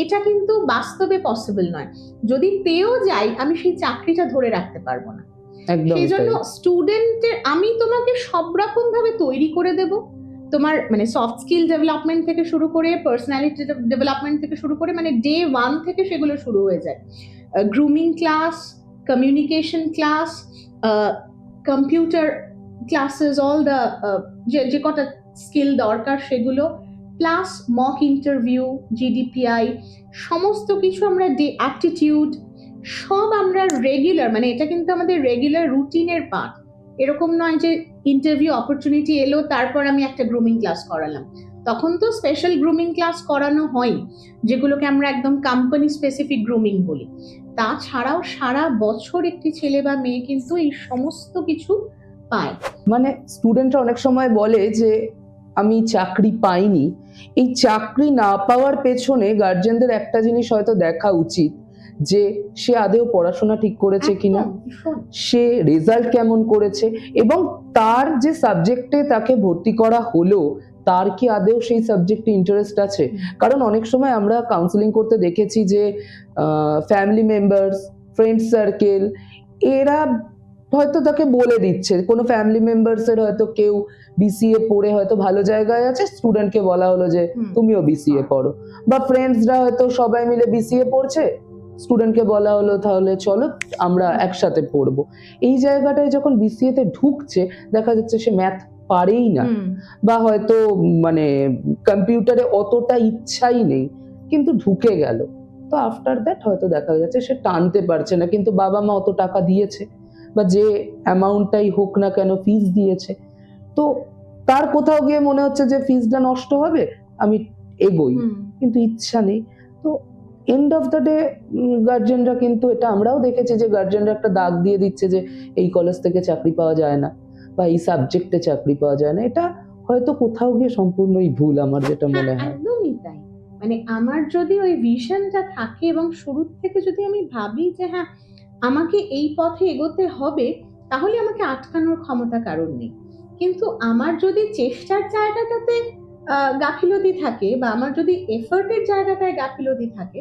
এটা কিন্তু বাস্তবে পসিবল নয়। যদি পেয়েও যাই আমি সেই চাকরিটা ধরে রাখতে পারবো না। সেই জন্য স্টুডেন্টের আমি তোমাকে সব রকম ভাবে তৈরি করে দেব, তোমার মানে সফট স্কিল ডেভেলপমেন্ট থেকে শুরু করে, পার্সোনালিটি ডেভেলপমেন্ট থেকে শুরু করে, মানে ডে 1 থেকে সেগুলো শুরু হয়ে যায়। Grooming class, communication class, computer classes, all the যে কটা স্কিল দরকার সেগুলো, প্লাস মক ইন্টারভিউ, জিডিপিআই, সমস্ত কিছু আমরা অ্যাপটিটিউড সব আমরা রেগুলার, মানে এটা কিন্তু আমাদের রেগুলার রুটিনের পার্ট। এরকম নয় যে ইন্টারভিউ অপরচুনিটি এলো তারপর আমি একটা গ্রুমিং ক্লাস করালাম, তখন তো স্পেশাল গ্রুমিং ক্লাস করানো হয় যেগুলোকে আমরা একদম কোম্পানি স্পেসিফিক গ্রুমিং বলি। তাছাড়াও সারা বছর একটি ছেলে বা মেয়ে কিন্তু এই সমস্ত কিছু পায়। মানে স্টুডেন্টরা অনেক সময় বলে যে আমি চাকরি পাইনি। এই চাকরি না পাওয়ার পেছনে গার্জেনদের একটা জিনিস হয়তো দেখা উচিত, যে সে আদেও পড়াশোনা ঠিক করেছে কিনা, একদম, ভীষণ। সে রেজাল্ট কেমন করেছে, এবং তার যে সাবজেক্টে তাকে ভর্তি করা হলো তার কি আদেও সেই সাবজেক্টে ইন্টারেস্ট আছে। কারণ অনেক সময় আমরা কাউন্সিলিং করতে দেখেছি যে ফ্যামিলি মেম্বার্স, ফ্রেন্ড সার্কেল, এরা হয়তো তাকে বলে দিচ্ছে, কোনো ফ্যামিলি মেম্বার্স এর হয়তো কেউ বিসিএ পড়ে হয়তো ভালো জায়গায় আছে, স্টুডেন্টকে বলা হলো যে তুমিও বিসিএ পড়ো, বা ফ্রেন্ডসরা হয়তো সবাই মিলে বিসিএ পড়ছে, স্টুডেন্টকে বলা হলো তাহলে চলো আমরা একসাথে পড়বো। এই জায়গাটায় যখন বিসিএ তে ঢুকছে দেখা যাচ্ছে সে ম্যাথ পারেই না, বা হয়তো মানে কম্পিউটারে অতটা ইচ্ছাই নেই, কিন্তু ঢুকে গেল। তো আফটার দ্যাট হয়তো দেখা যাচ্ছে সে টানতে পারছে না, কিন্তু বাবা মা অত টাকা দিয়েছে বা যে অ্যামাউন্টটাই হোক না কেন ফিস দিয়েছে, তো তার কোথাও গিয়ে মনে হচ্ছে যে ফিসটা নষ্ট হবে, আমি এগোই, কিন্তু ইচ্ছা নেই। তো এন্ড অফ দ্য ডে গার্জেনরা কিন্তু, এটা আমরাও দেখেছি যে গার্জেনরা একটা দাগ দিয়ে দিচ্ছে যে এই কলেজ থেকে চাকরি পাওয়া যায় না বা এই সাবজেক্টে চাকরি পাওয়া যায় না। এটা হয়তো কোথাও গিয়ে সম্পূর্ণই ভুল, আমার যেটা মনে হয়। একদমই তাই। মানে আমার যদি ওই ভিশনটা থাকে এবং শুরু থেকে যদি আমি ভাবি যে হ্যাঁ আমাকে এই পথে এগোতে হবে, তাহলে আমাকে আটকানোর ক্ষমতা কারোর নেই। কিন্তু আমার যদি চেষ্টার জায়গাটাতে গাফিলতি থাকে বা আমার যদি এফর্টের জায়গাটায় গাফিলতি থাকে,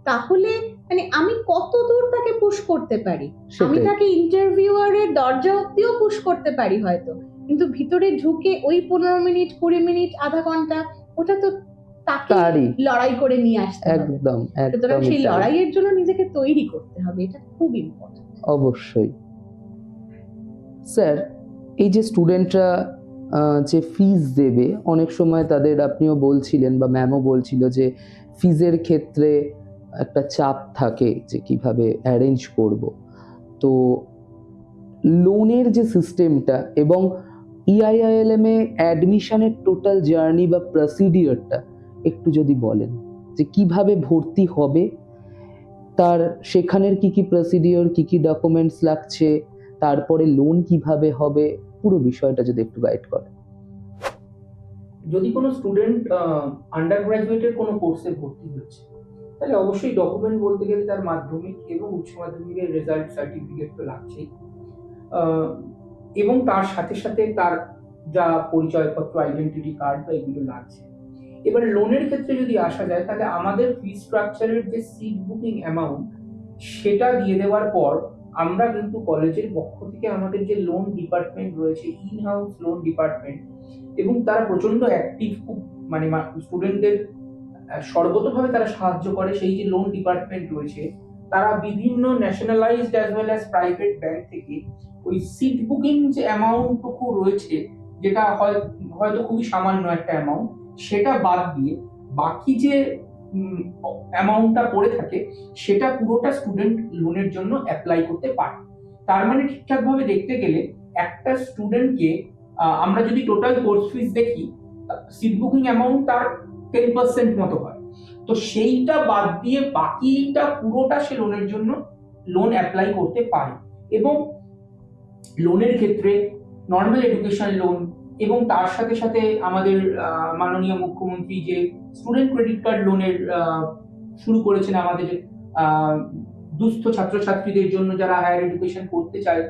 তাহলে মানে আমি কত দূর তাকে পুশ করতে পারি। আমি তাকে ইন্টারভিউয়ারের দরজা অব্দিও পুশ করতে পারি হয়তো, কিন্তু ভিতরে ঢুকে ওই 15 মিনিট 20 মিনিট আধা ঘন্টা ওটা তো তাকে লড়াই করে নিয়ে আসতে হবে। একদম সুতরাং একদম সেই লড়াইয়ের জন্য নিজেকে তৈরি করতে হবে, এটা খুব ইম্পর্টেন্ট। অবশ্যই। স্যার, এই যে স্টুডেন্টরা যে ফিজ দেবে, অনেক সময় তাদের, আপনিও বলছিলেন বা ম্যামও বলছিল যে ফিজের ক্ষেত্রে একটা চাপ থাকে যে কিভাবে অ্যারেঞ্জ করব। তো লোনের যে সিস্টেমটা এবং EIILM এ অ্যাডমিশনের টোটাল জার্নি বা প্রসিডিওরটা একটু যদি বলেন, যে কিভাবে ভর্তি হবে, তার সেখানের কি কি প্রসিডিওর, কি কি ডকুমেন্টস লাগছে, তারপরে লোন কিভাবে হবে, পুরো বিষয়টা যদি একটু গাইড করেন। যদি কোনো স্টুডেন্ট আন্ডার গ্রাজুয়েটের কোনো কোর্সে ভর্তি হচ্ছে, তাহলে অবশ্যই ডকুমেন্ট বলতে গেলে তার মাধ্যমিক এবং উচ্চ মাধ্যমিকের রেজাল্ট সার্টিফিকেট তো লাগছেই, এবং তার সাথে সাথে তার যা পরিচয়পত্র, আইডেন্টিটি কার্ড বা এগুলো লাগছে। এবার লোনের ক্ষেত্রে যদি আসা যায়, তাহলে আমাদের ফি স্ট্রাকচারের যে সিট বুকিং অ্যামাউন্ট সেটা দিয়ে দেওয়ার পর আমরা কিন্তু কলেজের পক্ষ থেকে আমাদের যে লোন ডিপার্টমেন্ট রয়েছে, ইন হাউস লোন ডিপার্টমেন্ট, এবং তারা প্রচন্ড অ্যাক্টিভ, খুব মানে স্টুডেন্টদের সর্বতভাবে তারা সাহায্য করে। সেই যে লোন ডিপার্টমেন্ট রয়েছে, তারা বিভিন্ন nationalised as well as private bank থেকে ওই সিট বুকিং যে অ্যামাউন্টটুকু রয়েছে, যেটা হয়তো খুবই সামান্য একটা অ্যামাউন্ট, সেটা বাদ দিয়ে বাকি যে অ্যামাউন্টটা পড়ে থাকে সেটা পুরোটা স্টুডেন্ট লোনের জন্য অ্যাপ্লাই করতে পারে। তার মানে ঠিকঠাকভাবে দেখতে গেলে একটা স্টুডেন্টকে আমরা যদি টোটাল কোর্স ফিস দেখি, সিট বুকিং অ্যামাউন্ট তার 10% মতো হয়। তো সেইটা বাদ দিয়ে বাকিটা পুরোটা সে লোনের জন্য লোন অ্যাপ্লাই করতে পারে। এবং লোনের ক্ষেত্রে নর্মাল এডুকেশন লোন এবং তার সাথে সাথে আমাদের মাননীয় মুখ্যমন্ত্রী যে স্টুডেন্ট ক্রেডিট কার্ড লোনের শুরু করেছেন আমাদের দুস্থ ছাত্রছাত্রীদের জন্য, যারা হায়ার এডুকেশন করতে চায়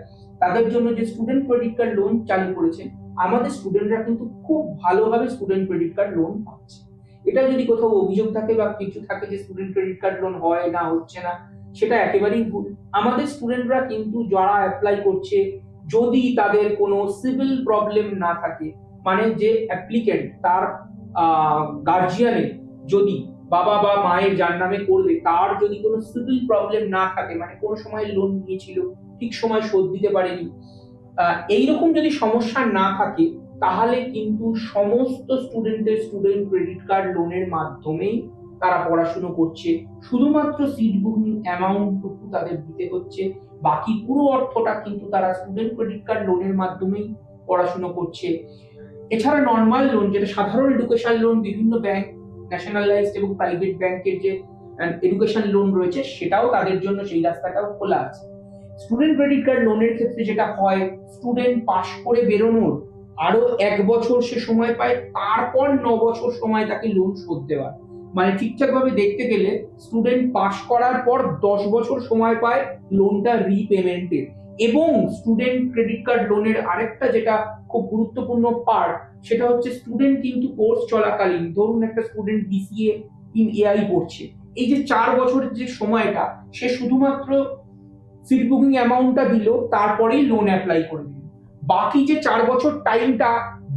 তাদের জন্য যে স্টুডেন্ট ক্রেডিট কার্ড লোন চালু করেছেন, আমাদের স্টুডেন্টরা কিন্তু খুব ভালোভাবে স্টুডেন্ট ক্রেডিট কার্ড লোন পাচ্ছে। এটা যদি কোথাও অভিযোগ থাকে বা কিছু থাকে যে স্টুডেন্ট ক্রেডিট কার্ড লোন হয় না, হচ্ছে না, সেটা একেবারেই ভুল। আমাদের স্টুডেন্টরা কিন্তু যারা অ্যাপ্লাই করছে, যদি তাদের কোনো সিভিল প্রবলেম না থাকে, মানে যে অ্যাপ্লিকেন্ট তার গার্জিয়ানের যদি বাবা বা মায়ের যার নামে করবে, তার যদি কোনো সিভিল প্রবলেম না থাকে, মানে কোনো সময় লোন নিয়েছিল ঠিক সময় শোধ দিতে পারেনি, এইরকম যদি সমস্যা না থাকে, তাহলে কিন্তু সমস্ত স্টুডেন্টের স্টুডেন্ট ক্রেডিট কার্ড লোনের মাধ্যমেই তারা পড়াশুনো করছে। শুধুমাত্র সিট বুকিং অ্যামাউন্টটুকু তাদের দিতে হচ্ছে, বাকি পুরো অর্থটা কিন্তু তারা স্টুডেন্ট ক্রেডিট কার্ড লোনের মাধ্যমেই পড়াশুনো করছে। এছাড়া নর্মাল লোন, যেটা সাধারণ এডুকেশন লোন, বিভিন্ন ব্যাংক, ন্যাশনালাইজড এবং প্রাইভেট ব্যাংকের যে এডুকেশন লোন রয়েছে, সেটাও তাদের জন্য সেই রাস্তাটাও খোলা আছে। স্টুডেন্ট ক্রেডিট কার্ড লোনের ক্ষেত্রে যেটা হয়, স্টুডেন্ট পাশ করে বেরোনোর আরো 1 বছর সে সময় পায়, তারপর 9 বছর সময় তাকে লোন শোধ দেওয়ার। মানে ঠিকঠাক ভাবে দেখতে গেলে স্টুডেন্ট পাশ করার পর 10 বছর সময় পায় লোনটা রিপেমেন্টের। এবং স্টুডেন্ট ক্রেডিট কার্ড লোনের আরেকটা যেটা খুব গুরুত্বপূর্ণ পার্ট, সেটা হচ্ছে স্টুডেন্ট কিন্তু কোর্স চলাকালীন, ধরুন একটা স্টুডেন্ট BCA ইন AI পড়ছে, এই যে 4 বছরের যে সময়টা, সে শুধুমাত্র সিট বুকিং অ্যামাউন্টটা দিল, তারপরেই লোন অ্যাপ্লাই করে দিল। বাকি যে 4 বছর টাইমটা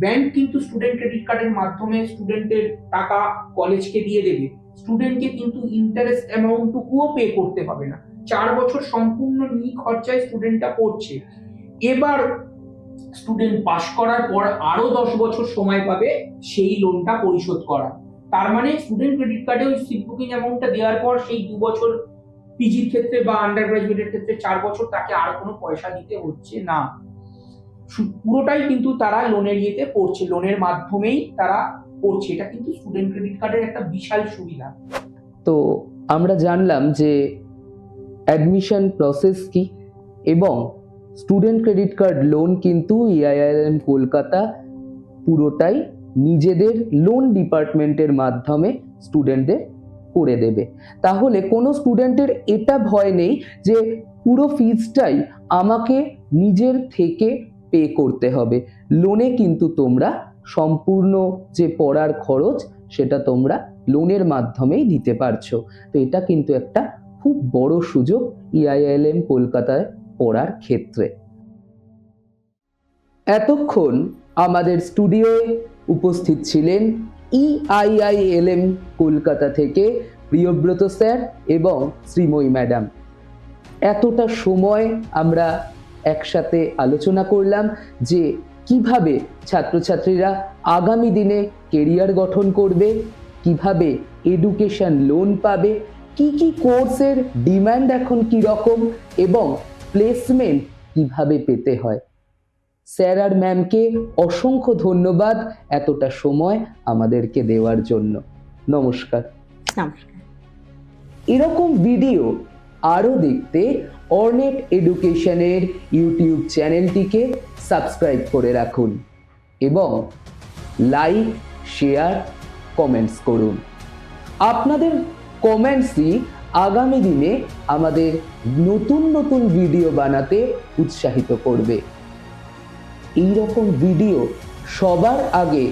ব্যাংক কিন্তু স্টুডেন্ট ক্রেডিট কার্ডের মাধ্যমে স্টুডেন্টের টাকা কলেজকে দিয়ে দেবে, স্টুডেন্টকে কিন্তু ইন্টারেস্ট অ্যামাউন্টটুকুও পে করতে হবে না। 4 বছর সম্পূর্ণ নিখরচায় স্টুডেন্টটা পড়ছে। এবার স্টুডেন্ট পাশ করার পর আরো 10 বছর সময় পাবে সেই লোনটা পরিশোধ করা। তার মানে স্টুডেন্ট ক্রেডিট কার্ডে ওই সিট বুকিং অ্যামাউন্টটা দেওয়ার পর সেই 2 বছর পিজির ক্ষেত্রে বা আন্ডার গ্রাজুয়েটের ক্ষেত্রে 4 বছর তাকে আর কোনো পয়সা দিতে হচ্ছে না। পুরোটাই কিন্তু তারা লোনের ইয়েতে পড়ছে, লোনের মাধ্যমেই তারা পড়ছে। এটা কিন্তু স্টুডেন্ট ক্রেডিট কার্ডের একটা বিশাল সুবিধা। তো আমরা জানলাম যে অ্যাডমিশন প্রসেস কি, এবং স্টুডেন্ট ক্রেডিট কার্ড লোন কিন্তু EIILM কলকাতা পুরোটাই নিজেদের লোন ডিপার্টমেন্টের মাধ্যমে স্টুডেন্টদের করে দেবে। তাহলে কোনো স্টুডেন্টের এটা ভয় নেই যে পুরো ফিজটাই আমাকে নিজের থেকে পে করতে হবে। লোনে কিন্তু তোমরা সম্পূর্ণ যে পড়ার খরচ সেটা তোমরা লোনের মাধ্যমেই দিতে পারছো। তো এটা কিন্তু একটা খুব বড় সুযোগ EIILM কলকাতায় পড়ার ক্ষেত্রে। এতক্ষণ আমাদের স্টুডিওয়ে উপস্থিত ছিলেন EIILM কলকাতা থেকে প্রিয়ব্রত স্যার এবং শ্রীময়ী ম্যাডাম। এতটা সময় আমরা একসাথে আলোচনা করলাম যে কিভাবে ছাত্রছাত্রীরা আগামী দিনে কেরিয়ার গঠন করবে, কিভাবে এডুকেশন লোন পাবে, কি কি কোর্সের ডিমান্ড এখন কি রকম, এবং প্লেসমেন্ট কিভাবে পেতে হয়। স্যার আর ম্যামকে অসংখ্য ধন্যবাদ এতটা সময় আমাদেরকে দেওয়ার জন্য। নমস্কার। নমস্কার। এরকম ভিডিও আরও দেখতে অর্নেট এডুকেশনের ইউটিউব চ্যানেলটিকে সাবস্ক্রাইব করে রাখুন এবং লাইক, শেয়ার, কমেন্টস করুন। আপনাদের কমেন্টসই আগামী দিনে আমাদের নতুন নতুন ভিডিও বানাতে উৎসাহিত করবে। এই রকম ভিডিও সবার আগে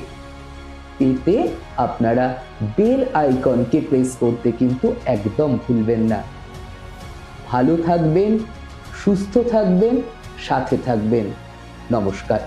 পেতে আপনারা বেল আইকনকে প্রেস করতে কিন্তু একদম ভুলবেন না। ভালো থাকবেন, সুস্থ থাকবেন, সাথে থাকবেন। নমস্কার।